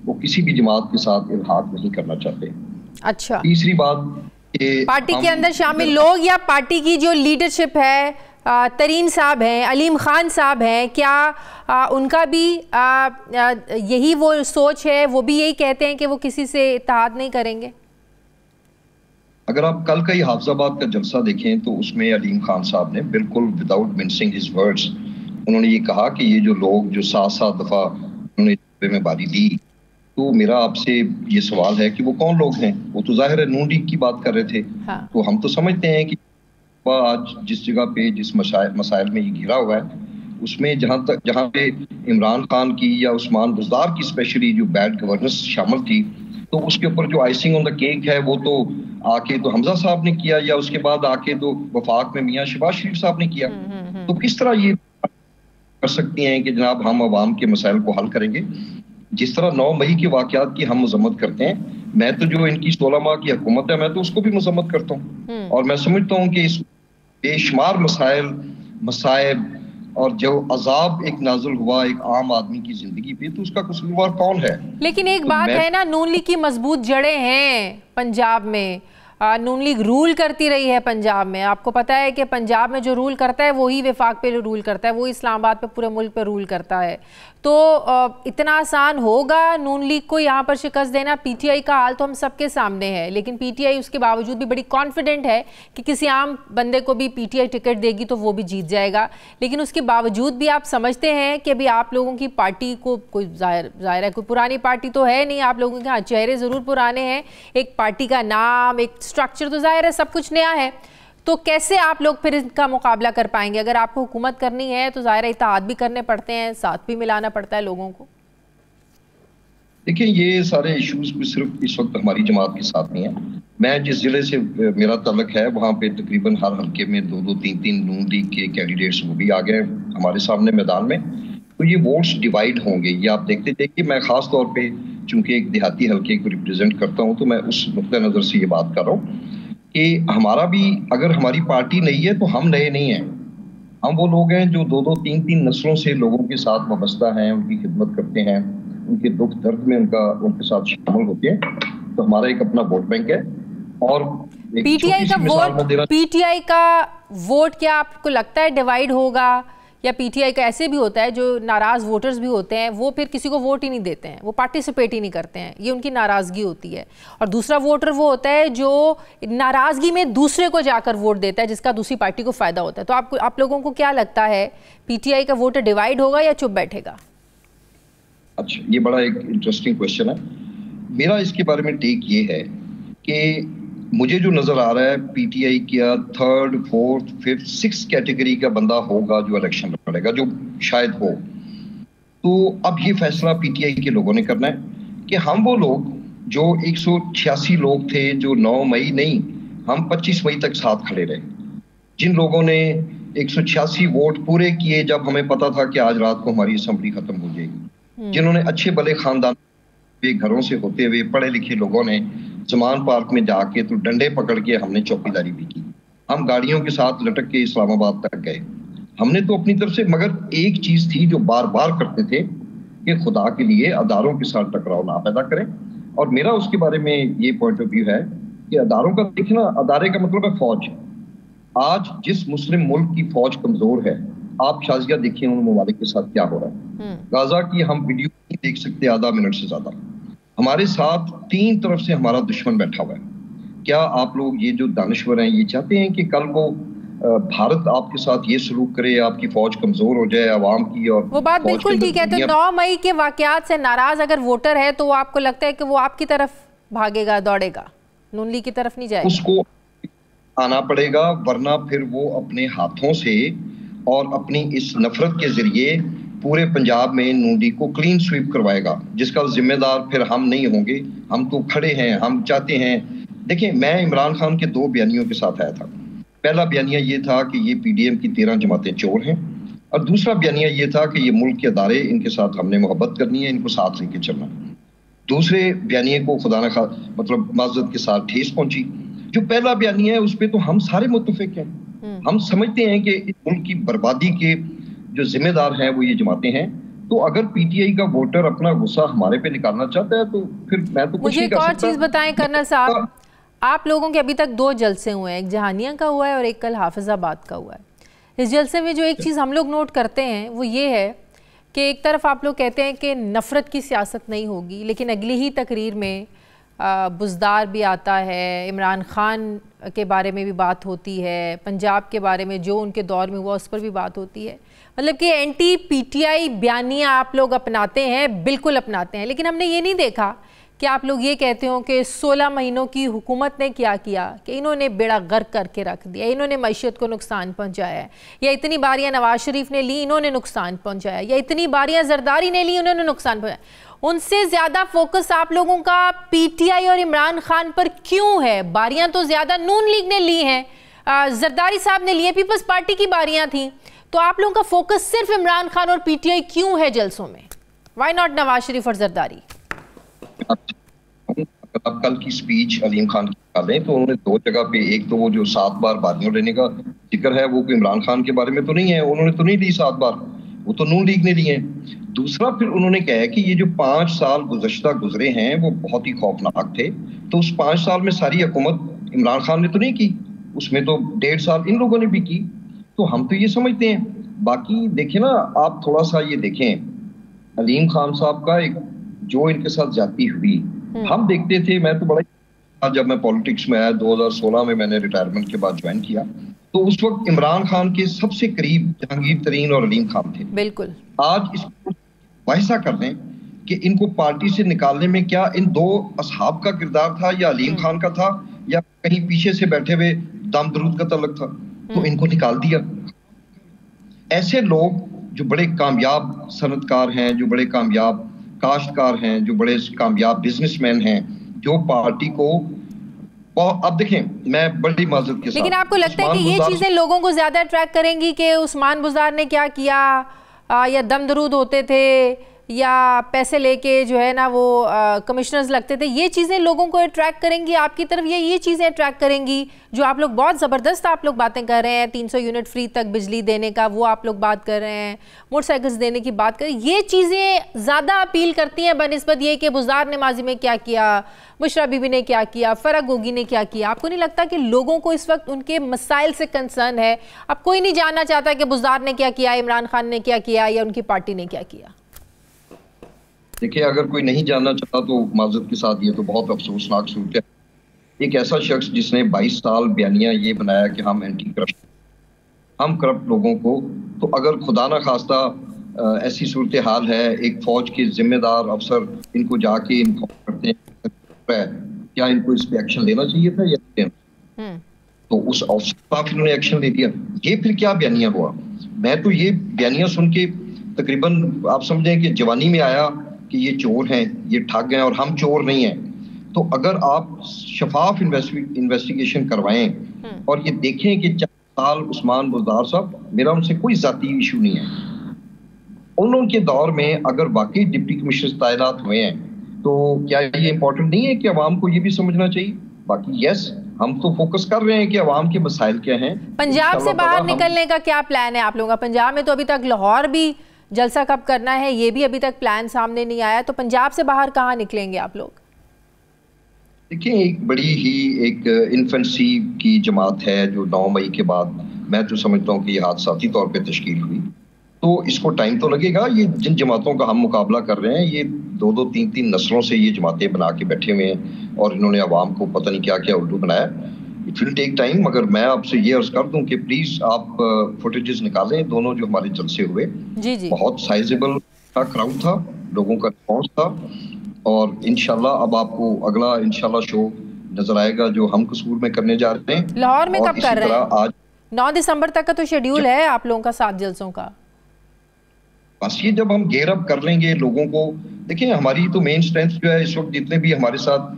वो किसी भी जमात के साथ इल्हाक नहीं करना चाहते। अच्छा, तीसरी बात पार्टी के अंदर शामिल लोग या पार्टी की जो लीडरशिप है, तरीन साहब हैं, अलीम खान साहब हैं, क्या उनका भी यही वो सोच है, वो भी यही कहते हैं कि वो किसी से इत्तेहाद नहीं करेंगे? अगर आप कल का ही हाफिजाबाद का जलसा देखें तो उसमें अलीम खान साहब ने बिल्कुल विदाउट मिंसिंग हिज वर्ड्स उन्होंने ये कहा कि ये जो लोग जो 7-7 दफ़ा उन्होंने में बारी दी, तो मेरा आपसे ये सवाल है कि वो कौन लोग हैं? वो तो जाहिर है नून लीग की बात कर रहे थे। हाँ। तो हम तो समझते हैं कि आज जिस जगह पे जिस मसाइल में ये घिरा हुआ है उसमें जहाँ पे इमरान खान की या उस्मान बुज़दार की स्पेशली जो बैड गवर्नेंस शामिल थी, तो उसके ऊपर जो आइसिंग ऑन द केक है वो तो आके तो हमजा साहब ने किया या उसके बाद आके तो वफाक में मियां शहबाज शरीफ साहब ने किया। तो किस तरह ये कर सकती हैं कि जनाब हम अवाम के मसाइल को हल करेंगे? जिस तरह 9 मई के वाकयात की हम मजम्मत करते हैं, मैं तो जो इनकी 16 माह की हुकूमत है मैं तो उसको भी मजम्मत करता हूँ, और मैं समझता हूँ कि इस बेशुमार मसाइब और जो अजाब एक नाजुल हुआ एक आम आदमी की जिंदगी पे, तो उसका कसूरवार कौन है? लेकिन एक बात है ना, नून लीग की मजबूत जड़ें हैं पंजाब में, नून लीग रूल करती रही है पंजाब में। आपको पता है कि पंजाब में जो रूल करता है वही वफाक पे रूल करता है, वही इस्लामाबाद पे पूरे मुल्क पे रूल करता है। तो इतना आसान होगा नून लीग को यहाँ पर शिकस्त देना? पीटीआई का हाल तो हम सबके सामने है, लेकिन पीटीआई उसके बावजूद भी बड़ी कॉन्फिडेंट है कि किसी आम बंदे को भी पीटीआई टिकट देगी तो वो भी जीत जाएगा। लेकिन उसके बावजूद भी आप समझते हैं कि अभी आप लोगों की पार्टी को कोई जाहिर है कोई पुरानी पार्टी तो है नहीं, आप लोगों के हाँ चेहरे ज़रूर पुराने हैं, एक पार्टी का नाम, एक स्ट्रक्चर तो जाहिर है सब कुछ नया है। तो कैसे आप लोग फिर इनका मुकाबला कर पाएंगे? अगर आपको हुकूमत करनी है तो ज़ाहिर है इत्तेहाद भी करने पड़ते हैं, साथ भी मिलाना पड़ता है लोगों को। देखिए, ये सारे इश्यूज भी सिर्फ इस वक्त हमारी जमात के साथ नहीं है। मैं जिस जिले से मेरा ताल्लुक है वहाँ पे तकरीबन हर हल्के में 2-2, 3-3 नून लीग के कैंडिडेट्स वो भी आ गए हमारे सामने मैदान में। तो ये वोट्स डिवाइड होंगे, ये आप देखते देखिए। मैं खास तौर पे चूंकि एक देहाती हल्के को रिप्रेजेंट करता हूँ तो मैं उस नुक्ता नज़र से ये बात कर रहा हूँ कि हमारा भी, अगर हमारी पार्टी नहीं है तो हम नए नहीं हैं। हम वो लोग हैं जो 2-2, 3-3 नस्लों से लोगों के साथ वाबस्ता हैं, उनकी खिदमत करते हैं, उनके दुख दर्द में उनके साथ शामिल होते हैं। तो हमारा एक अपना वोट बैंक है। और पीटीआई का वोट क्या आपको लगता है डिवाइड होगा? या पीटीआई का ऐसे भी होता है जो नाराज़ वोटर्स भी होते हैं, वो फिर किसी को वोट ही नहीं देते हैं, वो पार्टिसिपेट ही नहीं करते हैं, ये उनकी नाराज़गी होती है। और दूसरा वोटर वो होता है जो नाराज़गी में दूसरे को जाकर वोट देता है, जिसका दूसरी पार्टी को फ़ायदा होता है। तो आप लोगों को क्या लगता है, पीटीआई का वोटर डिवाइड होगा या चुप बैठेगा? अच्छा, ये बड़ा एक इंटरेस्टिंग क्वेश्चन है। मेरा इसके बारे में टेक ये है कि मुझे जो नजर आ रहा है पीटीआई का 3rd, 4th, 5th, 6th category का बंदा होगा जो इलेक्शन लड़ेगा, जो शायद हो। तो अब ये फैसला पीटीआई के लोगों ने करना है कि हम वो लोग जो 186 लोग थे जो 9 मई नहीं, हम 25 मई तक साथ खड़े रहे, जिन लोगों ने 186 वोट पूरे किए जब हमें पता था कि आज रात को हमारी असेंबली खत्म हो जाएगी, जिन्होंने अच्छे भले खानदान के घरों से होते हुए पढ़े लिखे लोगों ने जमान पार्क में जाके तो डंडे पकड़ के हमने चौकीदारी भी की। हम गाड़ियों के साथ लटक के इस्लामाबाद तक गए। हमने तो अपनी तरफ से, मगर एक चीज थी जो बार बार करते थे कि खुदा के लिए अदारों के साथ टकराव ना पैदा करें। और मेरा उसके बारे में ये पॉइंट ऑफ व्यू है कि अदारों का देखना, अदारे का मतलब है फौज। आज जिस मुस्लिम मुल्क की फौज कमजोर है, आप शाजिया देखिए उन ममालिक के साथ क्या हो रहा है। गाजा की हम वीडियो नहीं देख सकते आधा मिनट से ज्यादा। हमारे साथ 3 तरफ से हमारा दुश्मन बैठा हुआ है। क्या आप लोग ये जो दानिश्वर हैं ये चाहते हैं कि कल को भारत आपके साथ ये सलूक करे, आपकी फौज कमजोर हो जाए आवाम की? और वो बात बिल्कुल ठीक है। तो 9 मई के वाकयात से नाराज अगर वोटर है तो आपको लगता है कि वो आपकी तरफ भागेगा, दौड़ेगा, नून लीग की तरफ नहीं जाएगा? उसको आना पड़ेगा, वरना फिर वो अपने हाथों से और अपनी इस नफरत के जरिए पूरे पंजाब में नून लीग को क्लीन स्वीप करवाएगा, जिसका जिम्मेदार फिर हम नहीं होंगे। हम तो खड़े हैं, हम चाहते हैं। देखिए, मैं इमरान खान के 2 बयानियों के साथ आया था। पहला बयानिया ये था कि ये पीडीएम की 13 जमातें चोर हैं, और दूसरा बयानिया ये था कि ये मुल्क के अदारे, इनके साथ हमने मोहब्बत करनी है, इनको साथ लेके चलना। दूसरे बयानिए को खुदा न खा मतलब माजरत के साथ ठेस पहुंची। जो पहला बयानिया है उस पर तो हम सारे मुत्तफिक हैं। हम समझते हैं कि इस मुल्क की बर्बादी के जो जिम्मेदार हैं वो ये जमातें हैं। तो अगर पीटीआई का वोटर अपना गुस्सा हमारे पे निकालना चाहता है तो फिर मैं तो कुछ नहीं कर सकता। मुझे एक और चीज बताएं कर्नल साहब, आप लोगों के अभी तक 2 जलसे हुए हैं, एक जहानिया का हुआ है और एक कल हाफिजाबाद का हुआ है। इस जलसे में जो एक चीज़ हम लोग नोट करते हैं वो ये है कि एक तरफ आप लोग कहते हैं कि नफ़रत की सियासत नहीं होगी, लेकिन अगली ही तकरीर में बुज़दार भी आता है, इमरान खान के बारे में भी बात होती है, पंजाब के बारे में जो उनके दौर में हुआ उस पर भी बात होती है। मतलब कि एंटी पीटीआई बयानियाँ आप लोग अपनाते हैं, बिल्कुल अपनाते हैं, लेकिन हमने ये नहीं देखा कि आप लोग ये कहते हो कि 16 महीनों की हुकूमत ने क्या किया, कि इन्होंने बेड़ा गर्क करके रख दिया, इन्होंने मईशत को नुकसान पहुंचाया है, या इतनी बारियां नवाज शरीफ ने ली इन्होंने नुकसान पहुंचाया, या इतनी बारियां जरदारी ने ली उन्होंने नुकसान पहुंचाया। उनसे ज़्यादा फोकस आप लोगों का पीटीआई और इमरान खान पर क्यों है? बारियां तो ज़्यादा नून लीग ने ली हैं, जरदारी साहब ने लिए, पीपल्स पार्टी की बारियां थी, तो आप लोगों का फोकस सिर्फ इमरान खान और पीटीआई क्यों है जलसों में? वाई नॉट नवाज शरीफ और जरदारी? आप कल की स्पीच अलीम खान की निकालें तो उन्होंने 2 जगह पे, एक तो वो जो 7 बार बारियों लेने का जिक्र है वो इमरान खान के बारे में तो नहीं है, उन्होंने तो नहीं ली 7 बार, वो तो नून लीग ने ली है। दूसरा फिर उन्होंने कहा है कि ये जो 5 साल गुजरे हैं वो बहुत ही खौफनाक थे, तो उस 5 साल में सारी हुकूमत इमरान खान ने तो नहीं की, उसमें तो 1.5 साल इन लोगों ने भी की। तो हम तो ये समझते हैं। बाकी देखें ना, आप थोड़ा सा ये देखें अलीम खान साहब का एक जो इनके साथ जाती हुई, हम देखते थे, मैं तो बड़ा, जब मैं पॉलिटिक्स में आया 2016 में मैंने रिटायरमेंट के बाद ज्वाइन किया, तो उस वक्त इमरान खान के सबसे करीब जहांगीर तरीन और अलीम खान थे। बिल्कुल। आज इसको वाहिसा कर दें कि इनको पार्टी से निकालने में क्या इन 2 असहाब का किरदार था या अलीम खान का था या कहीं पीछे से बैठे हुए दाम दरूद का तलक था, तो इनको निकाल दिया। ऐसे लोग जो बड़े कामयाब सनतकार हैं, जो बड़े कामयाब काश्तकार हैं, जो बड़े कामयाब बिजनेसमैन हैं, जो पार्टी को, अब देखें मैं बड़ी माजरत के साथ, लेकिन आपको लगता है कि ये चीजें लोगों को ज्यादा अट्रैक्ट करेंगी कि उस्मान बुज़दार ने क्या किया, या दम दरूद होते थे, या पैसे लेके जो है ना वो कमिश्नर्स लगते थे, ये चीज़ें लोगों को अट्रैक्ट करेंगी आपकी तरफ, ये चीज़ें अट्रैक्ट करेंगी जो आप लोग बहुत ज़बरदस्त आप लोग बातें कर रहे हैं, 300 यूनिट फ्री तक बिजली देने का वो आप लोग बात कर रहे हैं, मोटरसाइकिल्स देने की बात कर रहे हैं, ये चीज़ें ज़्यादा अपील करती हैं बनिस्बत ये कि बुज़दार ने माजी में क्या किया, बुशरा बीबी ने क्या किया, फरग गोगी ने क्या किया। आपको नहीं लगता कि लोगों को इस वक्त उनके मसाइल से कंसर्न है? अब कोई नहीं जानना चाहता कि बुज़दार ने क्या किया, इमरान खान ने क्या किया, या उनकी पार्टी ने क्या किया? देखिए, अगर कोई नहीं जानना चाहता तो माजरत के साथ ये तो बहुत अफसोसनाक सूरत है। एक ऐसा शख्स जिसने 22 साल बयानिया ये बनाया कि हम एंटी करप्शन, हम करप्ट लोगों को, तो अगर खुदा ना खास्ता ऐसी सूरत हाल है, एक फौज के जिम्मेदार अफसर इनको जाके इन्फॉर्म करते हैं, क्या इनको इस पे एक्शन लेना चाहिए था या नहीं? तो उस अफसर पर इन्होंने एक्शन ले लिया। ये फिर क्या बयानिया हुआ? मैं तो ये बयानिया सुन के तकरीबन आप समझें कि जवानी में आया कि ये चोर हैं, ये ठग हैं और हम चोर नहीं हैं। तो अगर आप शफाफ इन्वेस्टिगेशन करवाएं और ये देखें कि 4 साल उस्मान बुज़दार साहब, मेरा उनसे कोई जाती इशू नहीं है, उनके दौर में अगर वाकई डिप्टी कमिश्नर तैनात हुए हैं तो क्या ये इंपॉर्टेंट नहीं है कि अवाम को ये भी समझना चाहिए? बाकी यस, हम तो फोकस कर रहे हैं कि अवाम के मसाइल क्या हैं। पंजाब से बाहर निकलने का क्या प्लान है आप लोगों का? पंजाब में तो अभी तक लाहौर भी जलसा कब करना है ये भी अभी तक प्लान सामने नहीं आया, तो पंजाब से बाहर कहाँ निकलेंगे आप लोग? देखिए, एक बड़ी ही एक इन्फेंसी की जमात है जो 9 मई के बाद मैं तो समझता हूँ कि ये हादसाती तौर पे तश्कील हुई, तो इसको टाइम तो लगेगा। ये जिन जमातों का हम मुकाबला कर रहे हैं, ये 2-2, 3-3 नस्लों से ये जमातें बना के बैठे हुए हैं और इन्होंने अवाम को पता नहीं क्या क्या उल्लू बनाया। It will take time. मगर मैं आपसे ये अर्ज कर दूं कि प्लीज आप फुटेजेस निकालें, दोनों जो हमारे जलसे हुए, जी। बहुत साइजेबल का क्राउड था, लोगों का रिस्पॉन्स था, और इंशाल्लाह अब आपको अगला इंशाल्लाह शो नजर आएगा जो हम कसूर में करने जा रहे हैं। लाहौर में कब कर रहे हैं? आज 9 दिसंबर तक का तो शेड्यूल है आप लोगों का 7 जलसों का। बस ये जब हम गेयर अप कर लेंगे लोगों को, देखिए हमारी तो मेन स्ट्रेंथ जो है इस वक्त, जितने भी हमारे साथ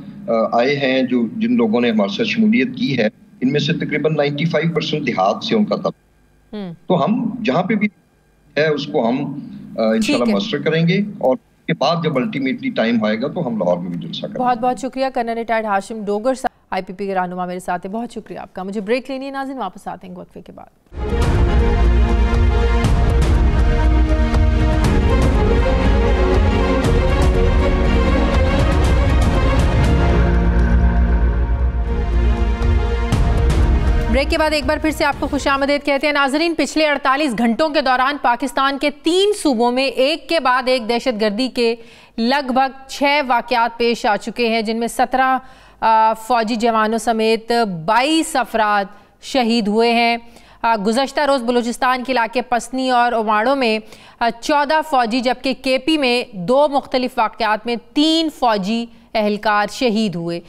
आए हैं, जो जिन लोगों ने हमारे साथ शमूलियत की है, इनमें से तकरीबन 95% देहात से उनका तब, तो हम जहाँ पे भी है उसको हम इंशाल्लाह मास्टर करेंगे और के बाद जब अल्टीमेटली टाइम आएगा तो हम लाहौर में भी जलसा करेंगे। बहुत बहुत शुक्रिया कर्नल रिटायर्ड हाशिम डोगर साहब, IPP के रहनुमा मेरे साथ है, बहुत शुक्रिया आपका। मुझे ब्रेक लेनी है नाज़रीन, वापस आते हैं वक्फे के बाद। ब्रेक के बाद एक बार फिर से आपको खुशामदीद कहते हैं नाजरीन। पिछले 48 घंटों के दौरान पाकिस्तान के 3 सूबों में एक के बाद एक दहशतगर्दी के लगभग 6 वाक़यात पेश आ चुके हैं, जिनमें 17 फौजी जवानों समेत 22 अफराद शहीद हुए हैं। गुज़श्ता रोज़ बलूचिस्तान के इलाके पसनी और ओमाड़ों में 14 फौजी, जबकि केपी में 2 मुख्तलिफ वाक़यात में 3 फौजी एहलकार शहीद हुए।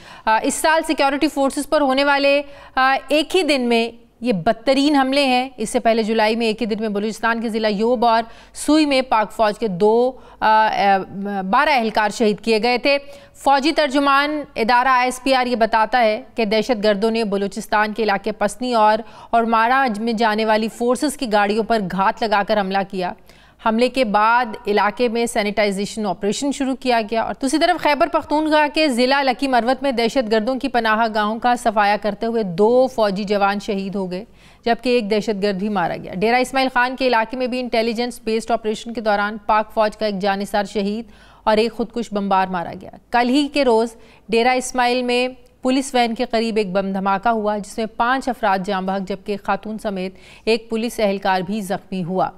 इस साल सिक्योरिटी फोर्सेस पर होने वाले एक ही दिन में ये बदतरीन हमले हैं। इससे पहले जुलाई में एक ही दिन में बलूचिस्तान के ज़िला योब और सुई में पाक फ़ौज के 12 एहलकार शहीद किए गए थे। फ़ौजी तर्जुमान इदारा ISPR ये बताता है कि दहशत गर्दों ने बलूचिस्तान के इलाके पसनी और माड़ा में जाने वाली फोर्सेस की गाड़ियों पर घात लगाकर हमला किया। हमले के बाद इलाके में सैनिटाइजेशन ऑपरेशन शुरू किया गया। और दूसरी तरफ खैबर पख्तूनख्वा के ज़िला लकी मरवत में दहशत गर्दों की पनाह गाहों का सफाया करते हुए 2 फौजी जवान शहीद हो गए, जबकि एक दहशत गर्द भी मारा गया। डेरा इस्माइल खान के इलाके में भी इंटेलिजेंस बेस्ड ऑपरेशन के दौरान पाक फौज का एक जानिसार शहीद और एक खुदकुश बमबार मारा गया। कल ही के रोज़ डेरा इस्माइल में पुलिस वैन के करीब एक बम धमाका हुआ, जिसमें 5 अफराद जाँ बहक, जबकि एक खातून समेत एक पुलिस एहलकार भी जख्मी हुआ।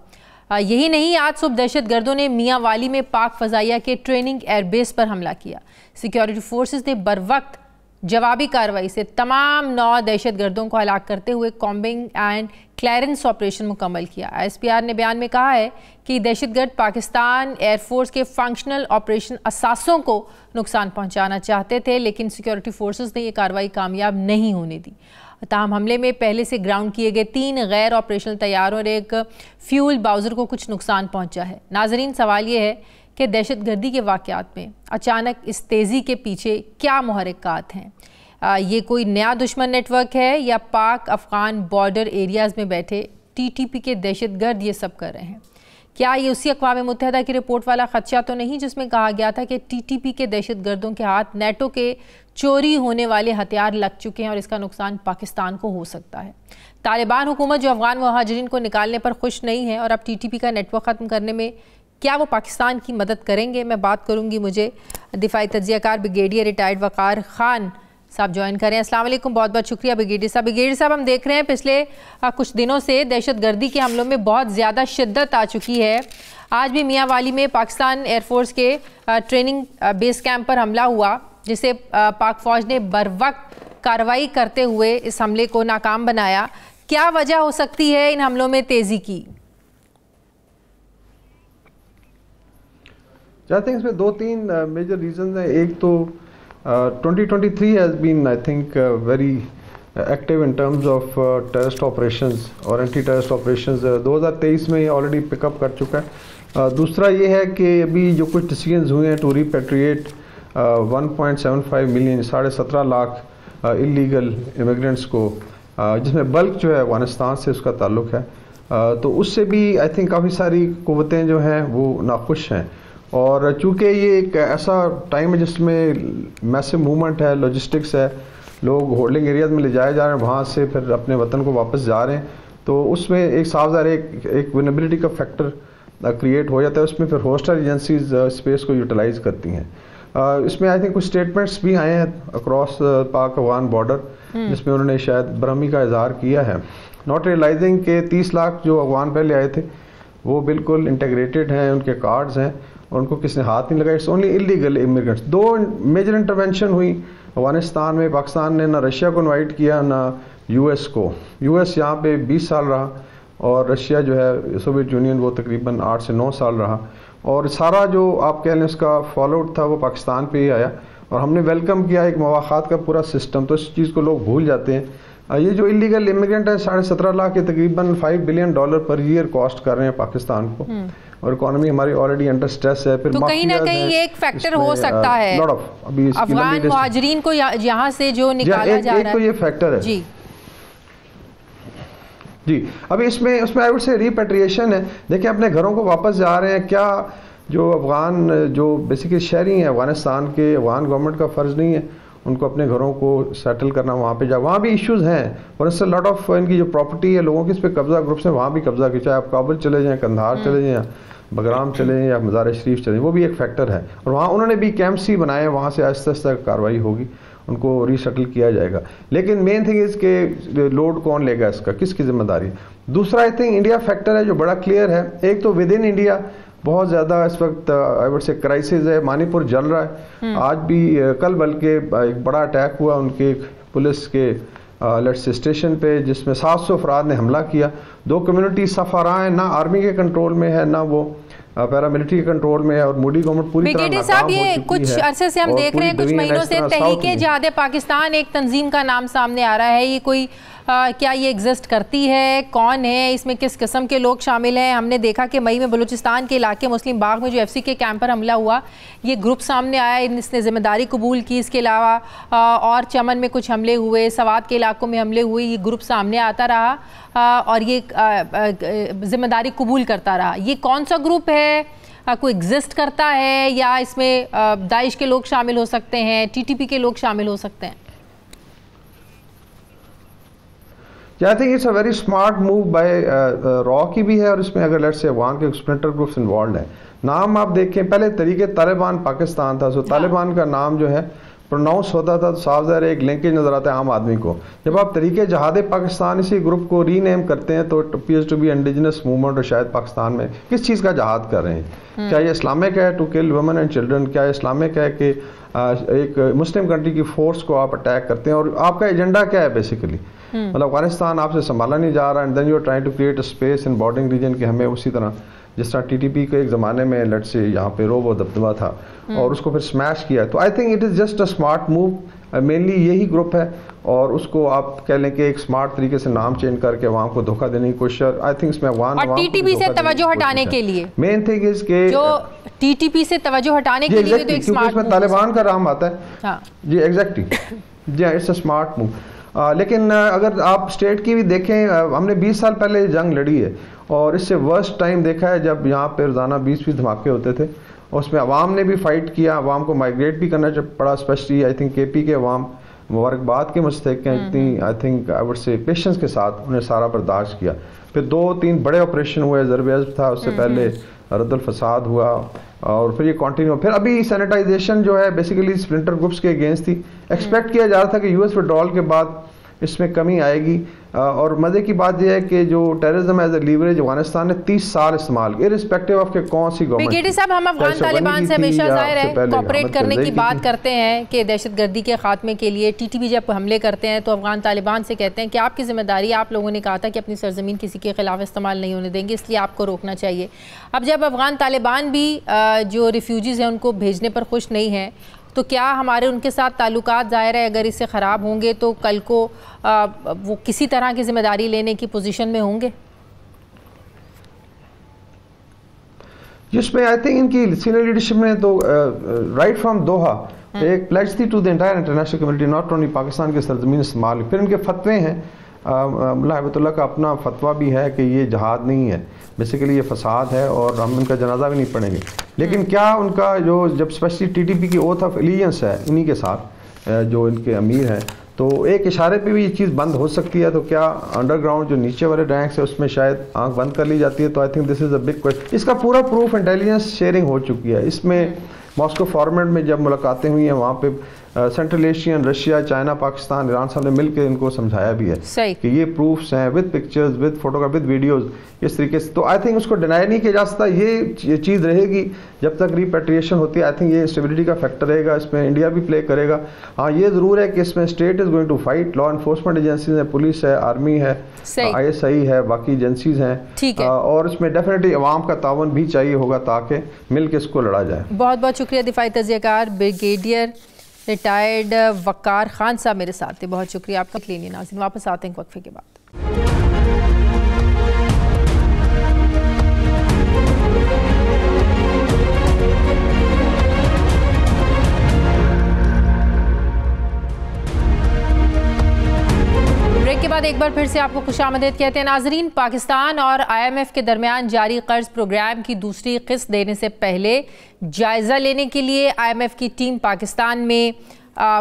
यही नहीं, आज सुबह दहशत गर्दों ने मियाँ वाली में पाक फ़ज़ाइया के ट्रेनिंग एयरबेस पर हमला किया। सिक्योरिटी फोर्सेस ने बरवक्त जवाबी कार्रवाई से तमाम 9 दहशत गर्दों को हलाक करते हुए कॉम्बिंग एंड क्लियरेंस ऑपरेशन मुकम्मल किया। ISPR ने बयान में कहा है कि दहशतगर्द पाकिस्तान एयरफोर्स के फंक्शनल ऑपरेशन असासों को नुकसान पहुँचाना चाहते थे, लेकिन सिक्योरिटी फोर्सेस ने यह कार्रवाई कामयाब नहीं होने दी। ताहम हमले में पहले से ग्राउंड किए गए 3 गैर ऑपरेशनल तैयारों और एक फ्यूल बाउजर को कुछ नुकसान पहुंचा है। नाजरीन, सवाल ये है कि दहशतगर्दी के वाक़यात में अचानक इस तेज़ी के पीछे क्या मुहर्रिकात हैं? ये कोई नया दुश्मन नेटवर्क है या पाक अफ़गान बॉर्डर एरियाज़ में बैठे TTP के दहशतगर्द ये सब कर रहे हैं? क्या ये उसी अक़वाम मुत्तहिदा की रिपोर्ट वाला ख़दशा तो नहीं जिसमें कहा गया था कि TTP के दहशतगर्दों के हाथ नेटो के चोरी होने वाले हथियार लग चुके हैं और इसका नुकसान पाकिस्तान को हो सकता है? तालिबान हुकूमत जो अफ़गान महाजिरीन को निकालने पर खुश नहीं है और अब TTP का नेटवर्क ख़त्म करने में क्या वो पाकिस्तान की मदद करेंगे? मैं बात करूँगी, मुझे दिफाई तज्ज़ियाकार ब्रिगेडियर रिटायर्ड वक़ार ख़ान साहब ज्वाइन करें। अस्सलाम वालेकुम, बहुत बहुत शुक्रिया ब्रिगेडियर साहब। ब्रिगेडियर साहब, हम देख रहे हैं पिछले कुछ दिनों से दहशतगर्दी के हमलों में बहुत ज़्यादा शिद्दत आ चुकी है। आज भी मियाँ वाली में पाकिस्तान एयरफोर्स के ट्रेनिंग बेस कैंप पर हमला हुआ, जिसे पाक फ़ौज ने बरवक्त कार्रवाई करते हुए इस हमले को नाकाम बनाया। क्या वजह हो सकती है इन हमलों में तेज़ी की? चाहते हैं इसमें 2-3 मेजर रीजंस हैं। एक तो 2023 has been, I think, very active in terms of terrorist operations और एंटी टेररिस्ट ऑपरेशंस 2023 में ये ऑलरेडी पिकअप कर चुका है। दूसरा ये है कि अभी जो कुछ डिसीजंस हुए हैं to repatriate 1.75 million 17.5 lakh illegal immigrants को, जिसमें बल्क जो है अफगानिस्तान से उसका ताल्लुक़ है, तो उससे भी आई थिंक काफ़ी सारी कुव्वतें जो हैं वो नाखुश हैं। और चूँकि ये एक ऐसा टाइम है जिसमें मैसिव मूवमेंट है, लॉजिस्टिक्स है, लोग होल्डिंग एरियाज में ले जाए जा रहे हैं, वहाँ से फिर अपने वतन को वापस जा रहे हैं, तो उसमें एक साफ ज़ाहिर एक विनेबिलिटी का फैक्टर क्रिएट हो जाता है। उसमें फिर होस्टल एजेंसीज स्पेस को यूटिलाइज़ करती हैं। इसमें आई थिंक कुछ स्टेटमेंट्स भी आए हैं अक्रॉस पाक अफगान बॉर्डर, जिसमें उन्होंने शायद बरहमी का इजहार किया है, नॉट रियलाइजिंग के 30 लाख जो अफगान पहले आए थे वो बिल्कुल इंटीग्रेटेड हैं, उनके कार्ड्स हैं और उनको किसने हाथ नहीं लगाया। It's only illegal immigrants. 2 major intervention हुई अफगानिस्तान में। पाकिस्तान ने ना रशिया को इनवाइट किया ना US को। US यहाँ पे 20 साल रहा और रशिया जो है सोवियत यूनियन वो तकरीबन 8 से 9 साल रहा, और सारा जो आप कह लें उसका फॉलोआउट था वो पाकिस्तान पे ही आया और हमने वेलकम किया एक मवाख़ात का पूरा सिस्टम। तो इस चीज़ को लोग भूल जाते हैं। ये जो इलीगल इमिग्रेंट है 17.5 लाख के तकरीबन $5 बिलियन पर ईयर कॉस्ट कर रहे हैं पाकिस्तान को, और इकोनॉमी हमारी ऑलरेडी अंडर स्ट्रेस है। फिर तो कहीं ना कहीं ये एक फैक्टर हो सकता है अफगान मुहाजिरीन को यहाँ से जो निकाला जा रहा है, तो ये फैक्टर है जी। अभी इसमें आई वुड से रिपेट्रिएशन है। देखिए अपने घरों को वापस जा रहे हैं, क्या जो अफ़गान जो बेसिकली शहरी हैं अफ़गानिस्तान के, अफ़गान गवर्नमेंट का फ़र्ज़ नहीं है उनको अपने घरों को सेटल करना, वहाँ पे जा, वहाँ भी इश्यूज़ हैं और इससे लॉट ऑफ इनकी जो प्रॉपर्टी है लोगों की इस पर कब्ज़ा, ग्रुप्स ने वहाँ भी कब्ज़ा किया, चाहे आप काबुल चले जाएँ, कंधार चले जाएँ, बगराम चले जाएँ या मज़ार शरीफ चले, वो भी एक फैक्टर है। और वहाँ उन्होंने भी कैंप्स ही बनाए, वहाँ से आहिस्ता आहिस्ता कार्रवाई होगी, उनको रीसेटल किया जाएगा। लेकिन मेन थिंग इज़ के लोड कौन लेगा इसका, किसकी जिम्मेदारी। दूसरा आई थिंक इंडिया फैक्टर है जो बड़ा क्लियर है। एक तो विद इन इंडिया बहुत ज़्यादा इस वक्त आई वुड से क्राइसिस है, मणिपुर जल रहा है। आज भी कल बल्कि एक बड़ा अटैक हुआ उनके पुलिस के लेट्स स्टेशन पे, जिसमें 700 अफराद ने हमला किया। 2 कम्युनिटी सफारा है, ना आर्मी के कंट्रोल में है ना वो पैरामिलिट्री के कंट्रोल में है और मोदी गवर्नमेंट पूरी तरह नाकाम हो चुकी है। कुछ अरसे से हम देख रहे हैं, कुछ महीनों से तहरीके जिहाद पाकिस्तान एक तंजीम का नाम सामने आ रहा है। ये कोई क्या ये एग्जिस्ट करती है, कौन है, इसमें किस किस्म के लोग शामिल हैं? हमने देखा कि मई में बलूचिस्तान के इलाके मुस्लिम बाग में जो FC के कैंप पर हमला हुआ, ये ग्रुप सामने आया, इसने जिम्मेदारी कबूल की। इसके अलावा और चमन में कुछ हमले हुए, सवात के इलाकों में हमले हुए, ये ग्रुप सामने आता रहा और ये जिम्मेदारी कबूल करता रहा। ये कौन सा ग्रुप है, कोई एग्जिस्ट करता है या इसमें दाइश के लोग शामिल हो सकते हैं, TTP के लोग शामिल हो सकते हैं? I think it's a very smart move by raw की भी है और इसमें अगर लेट्स से अफगान के स्प्लिंटर ग्रुप्स इन्वॉल्व हैं। नाम आप देखें, पहले तरीके तालिबान पाकिस्तान था, सो तालिबान का नाम जो है प्रोनाउंस होता था तो साफ ज़ाहिर एक लिंकेज नजर आता है आम आदमी को। जब आप तरीके जहाद पाकिस्तान इसी ग्रुप को रीनेम करते हैं तो it appears to be indigenous movement, और शायद पाकिस्तान में किस चीज़ का जहाद कर रहे हैं? क्या ये इस्लामिक है to kill women and children? क्या इस्लामिक है कि एक मुस्लिम कंट्री की फोर्स को आप अटैक करते हैं? और आपका एजेंडा क्या है बेसिकली? मतलब अफगानिस्तान आपसे संभाला नहीं जा रहा and then you are trying to create a space in bordering region कि हमें उसी तरह जिस तरह TTP के एक ज़माने में लेट्स से यहाँ पे रोब और दबदबा था और उसको फिर स्मैश किया। तो I think it is just a smart move. Mainly यही ग्रुप है और उसको आप कह लें कि एक स्मार्ट तरीके से नाम चेंज करके वहाँ को धोखा देने की कोशिश। आई थिंक इसमें अफगान और TTP से तवज्जो हटाने के लिए मेन थिंग इज के जो TTP से तवज्जो हटाने के लिए तो एक स्मार्ट मूव, तालिबान का नाम आता है जी, एग्जैक्टली जी, इट्स अ स्मार्ट मूव। लेकिन अगर आप स्टेट की भी देखें, हमने 20 साल पहले जंग लड़ी है और इससे वर्स्ट टाइम देखा है जब यहाँ पे रोज़ाना 20 धमाके होते थे। उसमें अवाम ने भी फाइट किया, अवाम को माइग्रेट भी करना पड़ा, स्पेशली आई थिंक KP के अवाम मुबारकबाद के मुस्तहिक हैं, इतनी I think I would say patience के साथ उन्हें सारा बर्दाश्त किया। फिर 2-3 बड़े ऑपरेशन हुए, ज़रब था, उससे पहले रद्दुल फसाद हुआ और फिर ये कंटिन्यू। फिर अभी सैनिटाइजेशन जो है बेसिकली स्प्लिंटर ग्रुप्स के अगेंस्ट थी। एक्सपेक्ट किया जा रहा था कि US विड्रॉल के बाद इसमें कमी आएगी। और मज़े की बात यह है कि जो terrorism as a leverage Afghanistan ने 30 साल इस्तेमाल, इर्रिस्पेक्टिव ऑफ के कौन सी गवर्नमेंट। ब्रिगेडियर साहब, हम अफगान तालिबान से हमेशा जाहिर है कोऑपरेट करने की बात करते हैं कि दहशतगर्दी के खात्मे के लिए TTP जब हमले करते हैं तो अफगान तालिबान से कहते हैं कि आपकी जिम्मेदारी, आप लोगों ने कहा था कि अपनी सरजमीन किसी के खिलाफ इस्तेमाल नहीं होने देंगे, इसलिए आपको रोकना चाहिए। अब जब अफगान तालिबान भी जो रिफ्यूजीज़ हैं उनको भेजने पर खुश नहीं है तो क्या हमारे उनके साथ ताल्लुकात ज़ाहिर है अगर इससे ख़राब होंगे तो कल को वो किसी तरह की जिम्मेदारी लेने की पोजीशन में होंगे? जिसमें आई थिंक इनकी सीनियर लीडरशिप ने तो राइट फ्रॉम दोहा एक प्लेज थी to the entire international community, not only Pakistan के सरजमीन इस्तेमाल। फिर इनके फतवे हैं, मुल्ला हिबतुल्लाह का अपना फतवा भी है कि ये जहाद नहीं है, बेसिकली ये फसाद है और हम इनका जनाजा भी नहीं पढ़ेंगे। लेकिन क्या उनका जो जब स्पेशली TTP की ओथ ऑफ एलियंस है इन्हीं के साथ जो इनके अमीर हैं, तो एक इशारे पे भी ये चीज़ बंद हो सकती है। तो क्या अंडरग्राउंड जो नीचे वाले रैंक्स है उसमें शायद आंख बंद कर ली जाती है? तो I think this is a big question. इसका पूरा प्रूफ इंटेलिजेंस शेयरिंग हो चुकी है। इसमें मॉस्को फॉर्मेट में जब मुलाकातें हुई हैं वहाँ पे central Asian, Russia, China, Pakistan, Iran साहब ने मिलकर इनको समझाया भी है कि ये प्रूफ्स हैं with pictures, with photograph, with videos, इस तरीके से। तो आई थिंक उसको डिनाई नहीं किया जा सकता। ये चीज़ रहेगी जब तक रिपेट्रिएशन होती है। आई थिंक ये स्टेबिलिटी का फैक्टर रहेगा, इसमें इंडिया भी प्ले करेगा। हाँ, ये ज़रूर है कि इसमें state is going to fight, law enforcement agencies हैं, पुलिस है, आर्मी है, ISI है, बाकी एजेंसीज हैं, और इसमें डेफिनेटली अवाम का तावन भी चाहिए होगा ताकि मिल के इसको लड़ा जाए। बहुत बहुत शुक्रिया दिफाई तज़ियाकार ब्रिगेडियर रिटायर्ड वक़ार खान साहब मेरे साथ थे, बहुत शुक्रिया आपका। क्लीनियर नाज़रीन, वापस आते हैं वक्फे के बाद। ब्रेक के बाद बाद एक बार फिर से आपको खुशामदीद कहते हैं नाजरीन। पाकिस्तान और IMF के दरमियान जारी कर्ज प्रोग्राम की दूसरी किस्त देने से पहले जायज़ा लेने के लिए IMF की टीम पाकिस्तान में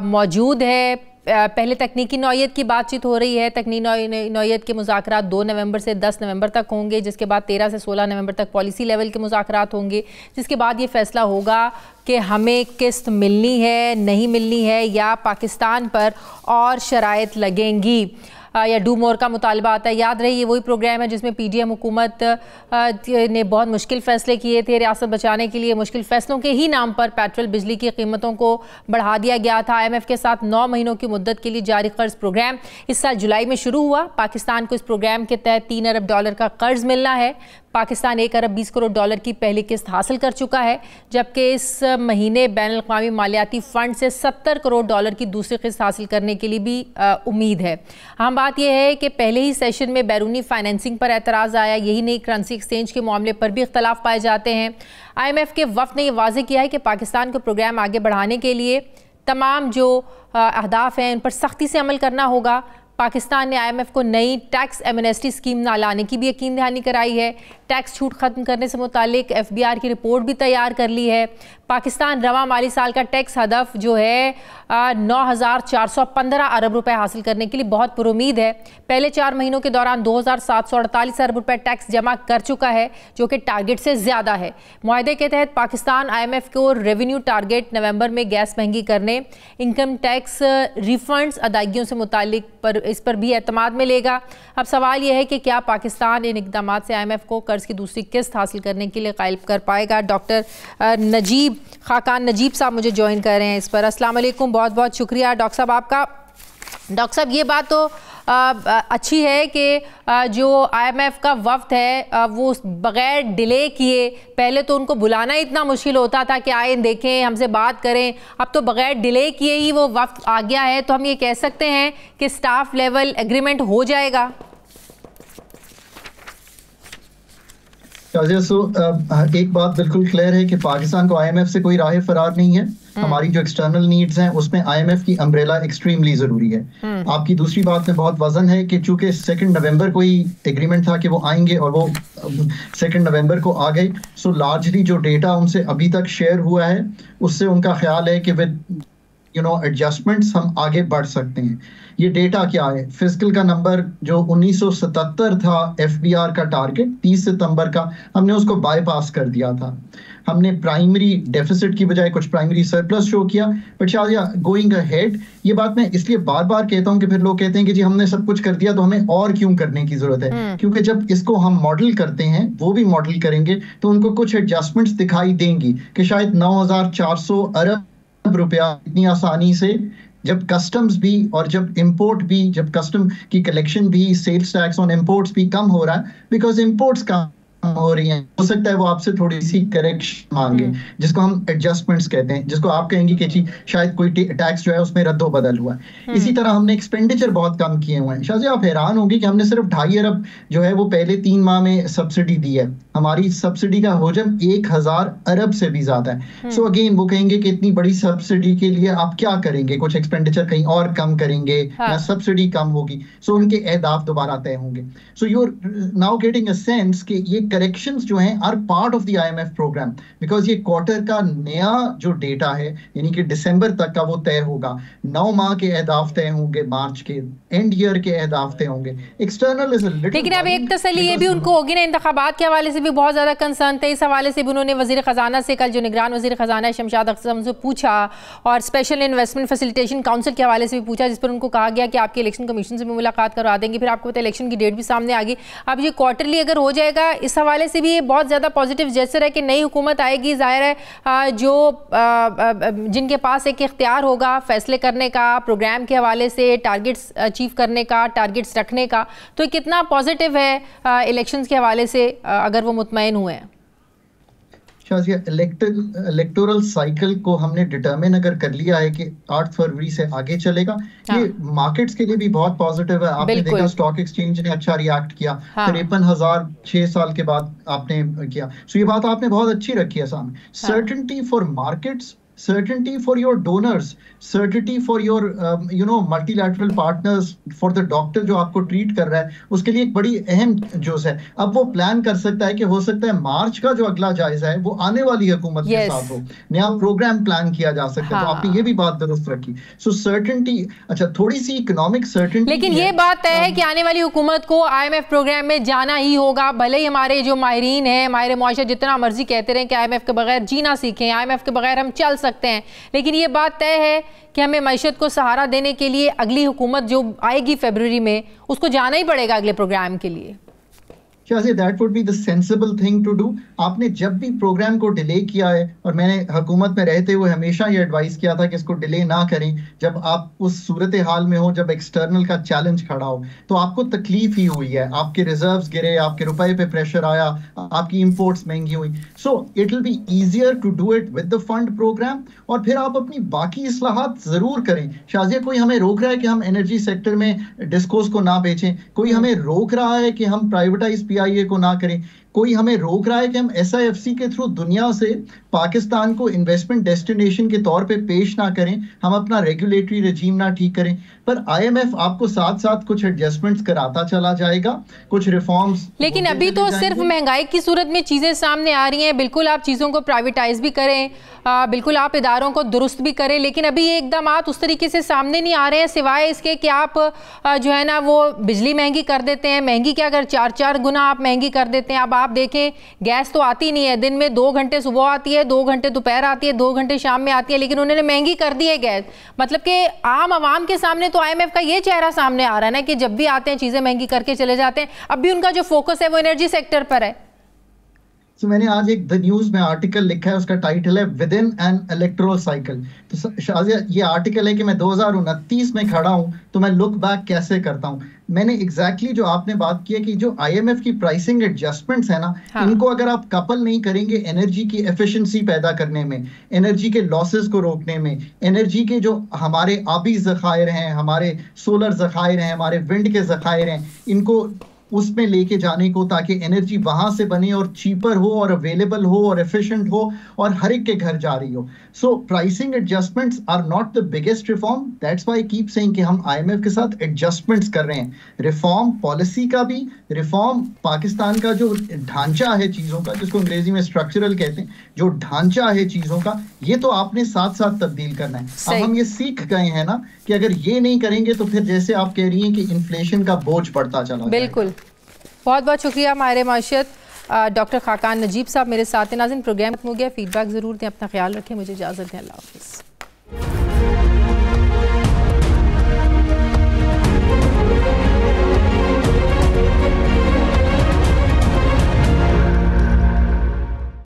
मौजूद है। पहले तकनीकी नौयत की बातचीत हो रही है। तकनीकी नौयत के मुज़ाकरात 2 नवंबर से 10 नवंबर तक होंगे, जिसके बाद 13 से 16 नवंबर तक पॉलिसी लेवल के मुज़ाकरात होंगे, जिसके बाद ये फैसला होगा कि हमें किस्त मिलनी है, नहीं मिलनी है, या पाकिस्तान पर और शराइत लगेंगी या डू मोर का मुतालबा आता है। याद रही ये वही प्रोग्राम है जिसमें PDM हुकूमत ने बहुत मुश्किल फ़ैसले किए थे रियासत बचाने के लिए। मुश्किल फ़ैसलों के ही नाम पर पेट्रोल बिजली की कीमतों को बढ़ा दिया गया था। IMF के साथ 9 महीनों की मुद्दत के लिए जारी कर्ज प्रोग्राम इस साल जुलाई में शुरू हुआ। पाकिस्तान को इस प्रोग्राम के तहत $3 अरब का कर्ज मिलना है। पाकिस्तान 1 अरब 20 करोड़ डॉलर की पहली किस्त हासिल कर चुका है, जबकि इस महीने बैनुल-अक़वामी मालियाती फ़ंड से $70 करोड़ की दूसरी किस्त हासिल करने के लिए भी उम्मीद है। हम बात यह है कि पहले ही सेशन में बैरूनी फाइनेंसिंग पर एतराज़ आया। यही नहीं, करेंसी एक्सचेंज के मामले पर भी इख्तलाफ पाए जाते हैं। IMF के वफ़द ने यह वाज़ेह किया है कि पाकिस्तान को प्रोग्राम आगे बढ़ाने के लिए तमाम जो अहदाफ हैं उन पर सख्ती से अमल करना होगा। पाकिस्तान ने IMF को नई टैक्स एमनेस्टी स्कीम ना लाने की भी यकीन दहानी कराई है। टैक्स छूट ख़त्म करने से मुतालिक FBR की रिपोर्ट भी तैयार कर ली है। पाकिस्तान रवा माली साल का टैक्स हदफ जो है 9,415 अरब रुपए हासिल करने के लिए बहुत पुरुमीद है। पहले 4 महीनों के दौरान 2,748 अरब रुपए टैक्स जमा कर चुका है, जो कि टारगेट से ज़्यादा है। मुआहदे के तहत पाकिस्तान IMF को रेवेन्यू टारगेट नवंबर में गैस महंगी करने, इनकम टैक्स रिफंड्स अदायगियों से मुतालिक इस पर भी एतमाद में लेगा। अब सवाल यह है कि क्या पाकिस्तान इन इक़दामात से IMF को कर्ज की दूसरी किस्त हासिल करने के लिए कायल कर पाएगा। डॉक्टर नजीब खाकान नजीब साहब मुझे ज्वाइन कर रहे हैं इस पर। अस्सलाम वालेकुम, बहुत बहुत शुक्रिया डॉक्टर साहब आपका। डॉक्टर साहब, ये बात तो अच्छी है कि जो IMF का वफ़द है वो बग़ैर डिले किए, पहले तो उनको बुलाना इतना मुश्किल होता था कि आए देखें, हमसे बात करें, अब तो बग़ैर डिले किए ही वो वफ़द आ गया है। तो हम ये कह सकते हैं कि स्टाफ लेवल एग्रीमेंट हो जाएगा। एक बात बिल्कुल क्लियर है कि पाकिस्तान को IMF से कोई राह फरार नहीं है। हमारी जो एक्सटर्नल नीड्स हैं उसमें IMF की अम्ब्रेला एक्सट्रीमली जरूरी है। आपकी दूसरी बात में बहुत वजन है कि चूंकि 2 नवंबर को ही एग्रीमेंट था कि वो आएंगे और वो 2 नवंबर को आ गए। सो लार्जली जो डेटा उनसे अभी तक शेयर हुआ है उससे उनका ख्याल है कि विद एडजस्टमेंट्स हम आगे बढ़ सकते हैं। ये डेटा क्या है? फिस्कल का नंबर जो 1977 था FBR का टारगेट 30 सितंबर का, हमने उसको बाईपास कर दिया था। हमने प्राइमरी डेफिसिट की बजाय कुछ प्राइमरी सरप्लस शो किया। बट शायद गोइंग अहेड, ये बात मैं इसलिए बार बार कहता हूँ कि फिर लोग कहते हैं कि जी हमने सब कुछ कर दिया तो हमें और क्यों करने की जरूरत है। क्योंकि जब इसको हम मॉडल करते हैं, वो भी मॉडल करेंगे तो उनको कुछ एडजस्टमेंट्स दिखाई देंगी कि शायद 9,400 अरब रुपया इतनी आसानी से, जब कस्टम्स भी और जब इंपोर्ट भी, जब कस्टम की कलेक्शन भी, सेल्स टैक्स ऑन इंपोर्ट्स भी कम हो रहा है बिकॉज इंपोर्ट्स कम हो रही हैं, हो सकता है वो आपसे थोड़ी सी करेक्शन मांगे, जिसको हम एडजस्टमेंट्स कहते हैं, जिसको आप कहेंगे कि जी शायद कोई टैक्स जो है उसमें रद्दो बदल हुआ है। इसी तरह हमने एक्सपेंडिचर बहुत कम किए हुए हैं। शायद आप हैरान होंगे कि हमने सिर्फ 2.5 अरब जो है वो पहले 3 माह में सब्सिडी दी है। हमारी सब्सिडी का हजम 1000 अरब से भी ज्यादा है। सो अगेन वो कहेंगे कि इतनी बड़ी सब्सिडी के लिए आप क्या करेंगे? कुछ एक्सपेंडिचर कहीं और कम करेंगे या सब्सिडी कम होगी। सो उनके अहदाफ दोबारा तय होंगे। So you are now getting a sense कि ये करेक्शंस जो हैं are part of the IMF programme, because ये क्वार्टर का नया जो डेटा है यानी कि दिसंबर तक का वो तय होगा। 9 माह के अहदाफ तय होंगे, मार्च के एंड ईयर के अहदाफ तय होंगे। एक्सटर्नल इज अ लिटिल, लेकिन अब एक तसल्ली ये भी उनको होगी ना, इंतखाबात के हवाले से भी बहुत ज्यादा कंसर्न थे। इस हवाले से भी उन्होंने वजीर खजाना से, कल जो निगरान वजीर खजाना शमशाद अख्तर से पूछा और स्पेशल इन्वेस्टमेंट फैसिलिटेशन काउंसिल के हवाले से भी पूछा, जिस पर उनको कहा गया कि आपके इलेक्शन कमीशन से भी मुलाकात करवा देंगे। फिर आपको पता इलेक्शन की डेट भी सामने आ गई। अब ये क्वार्टरली अगर हो जाएगा, इस हवाले से भी ये बहुत ज़्यादा पॉजिटिव जैसे है कि नई हुकूमत आएगी, जाहिर है जो जिनके पास एक इख्तियार होगा फैसले करने का, प्रोग्राम के हवाले से टारगेट्स अचीव करने का, टारगेट्स रखने का, तो कितना पॉजिटिव है इलेक्शंस के हवाले से अगर वो मुतमईन हुए हैं। इलेक्टोरल साइकिल को हमने डिटरमिन अगर कर लिया है कि 8 फरवरी से आगे चलेगा, हाँ। ये मार्केट्स के लिए भी बहुत पॉजिटिव है। आपने देखा स्टॉक एक्सचेंज ने अच्छा रिएक्ट किया, 53,000 6 साल के बाद आपने किया। सो ये बात आपने बहुत अच्छी रखी है सामने। Certainty for markets certainty for your donors, certainty for your multilateral partners, for the doctor जो आपको ट्रीट कर रहा है, उसके लिए एक बड़ी अहम जोश है। अब वो प्लान कर सकता है कि हो सकता है मार्च का जो अगला जायजा है वो आने वाली हुकूमत के साथ हो, नया प्रोग्राम प्लान किया जा सकता है। तो आपने ये भी बात दुरुस्त रखी। सो सर्टेनिटी, अच्छा थोड़ी सी इकोनॉमिक सर्टेनिटी, लेकिन ये बात तय है कि आने वाली हुकूमत को IMF प्रोग्राम में जाना ही होगा, भले ही हमारे जो माहिरीन हैं, हमारे मुआशरे जितना मर्जी कहते रहे कि IMF के बगैर जीना सीखें, IMF के बगैर हम चल सकते हैं, लेकिन ये बात तय है कि हमें मईशत को सहारा देने के लिए अगली हुकूमत जो आएगी फरवरी में, उसको जाना ही पड़ेगा अगले प्रोग्राम के लिए। Shazia, that would be the sensible thing to do. आपने जब भी प्रोग्राम को डिले किया है, और मैंने हुकूमत में रहते हुए हमेशा ये एडवाइस किया था कि इसको डिले ना करें, जब आप उस सूरत हाल में हो जब एक्सटर्नल का चैलेंज खड़ा हो, तो आपको तकलीफ ही हुई है, आपके रिजर्व्स गिरे, आपके रुपए पे प्रेशर आया, आपकी इंपोर्ट्स महंगी हुई। So it will be easier to do it with the fund programme, और फिर आप अपनी बाकी इस्लाहात जरूर करें। शाज़िया, कोई हमें रोक रहा है कि हम एनर्जी सेक्टर में डिस्कोस को ना बेचें, कोई हमें रोक रहा है कि हम प्राइवेटाइज PIA को ना करें, कोई हमें रोक रहा है कि हम SIFC के थ्रू दुनिया से पाकिस्तान को इन्वेस्टमेंट डेस्टिनेशन के तौर पे पेश ना करें, हम अपना रेगुलेटरी रजीम ना ठीक करें। पर IMF आपको साथ साथ कुछ एडजस्टमेंट्स कराता चला जाएगा, कुछ रिफॉर्म्स। लेकिन अभी तो सिर्फ महंगाई की सूरत में चीज़ें सामने आ रही हैं। बिल्कुल आप चीज़ों को प्राइवेटाइज भी करें, बिल्कुल आप इदारों को दुरुस्त भी करें, लेकिन अभी ये इकदामात उस तरीके से सामने नहीं आ रहे हैं, सिवाय इसके कि आप जो है ना वो बिजली महंगी कर देते हैं। महंगी क्या, अगर 4-4 गुना आप महंगी कर देते हैं। अब आप देखें, गैस तो आती नहीं है, दिन में 2 घंटे सुबह आती है, 2 घंटे दोपहर आती है, 2 घंटे शाम में आती है, लेकिन उन्होंने महंगी कर दी है गैस। मतलब कि आम आवाम के सामने तो IMF का ये चेहरा सामने आ रहा है ना कि जब भी आते हैं चीज़ें महंगी करके चले जाते हैं। अब भी उनका जो फोकस है वो एनर्जी सेक्टर पर है। तो मैंने आज एक द न्यूज़ में आर्टिकल लिखा है, उसका टाइटल है with in an electoral cycle. तो शाज़िया, ये आर्टिकल है कि मैं 2029 में खड़ा हूं, तो मैं लुक बैक कैसे करता हूं। मैंने एग्जैक्टली जो आपने बात की है कि जो IMF की प्राइसिंग एडजस्टमेंट्स है ना, इनको अगर आप कपल नहीं करेंगे एनर्जी की एफिशिएंसी पैदा करने में, एनर्जी के लॉसेस को रोकने में, एनर्जी के जो हमारे आबी ज़खायर हैं, हमारे सोलर ज़खायर हैं, हमारे विंड के ज़खायर हैं, इनको उसमें लेके जाने को, ताकि एनर्जी वहां से बने और चीपर हो और अवेलेबल हो और एफिशिएंट हो और हर एक के घर जा रही हो। So pricing adjustments are not the biggest reform, that's why I keep saying कि हम IMF के साथ एडजस्टमेंट्स कर रहे हैं। रिफॉर्म पॉलिसी का भी, रिफॉर्म पाकिस्तान का जो ढांचा है चीज़ों का, जिसको अंग्रेजी में स्ट्रक्चरल कहते हैं, जो ढांचा है चीज़ों का, ये तो आपने साथ साथ तब्दील करना है। अब हम ये सीख गए हैं ना कि अगर ये नहीं करेंगे तो फिर जैसे आप कह रही हैं कि इन्फ्लेशन का बोझ बढ़ता चला जाएगा। बिल्कुल, बहुत बहुत शुक्रिया माहिर माशियत डॉक्टर खाकान नजीब साहब मेरे साथ हैं। नाज़रीन, प्रोग्राम खत्म हो गया, फीडबैक ज़रूर दें, अपना ख्याल रखें, मुझे इजाज़त दें, अल्लाह हाफ़िज़।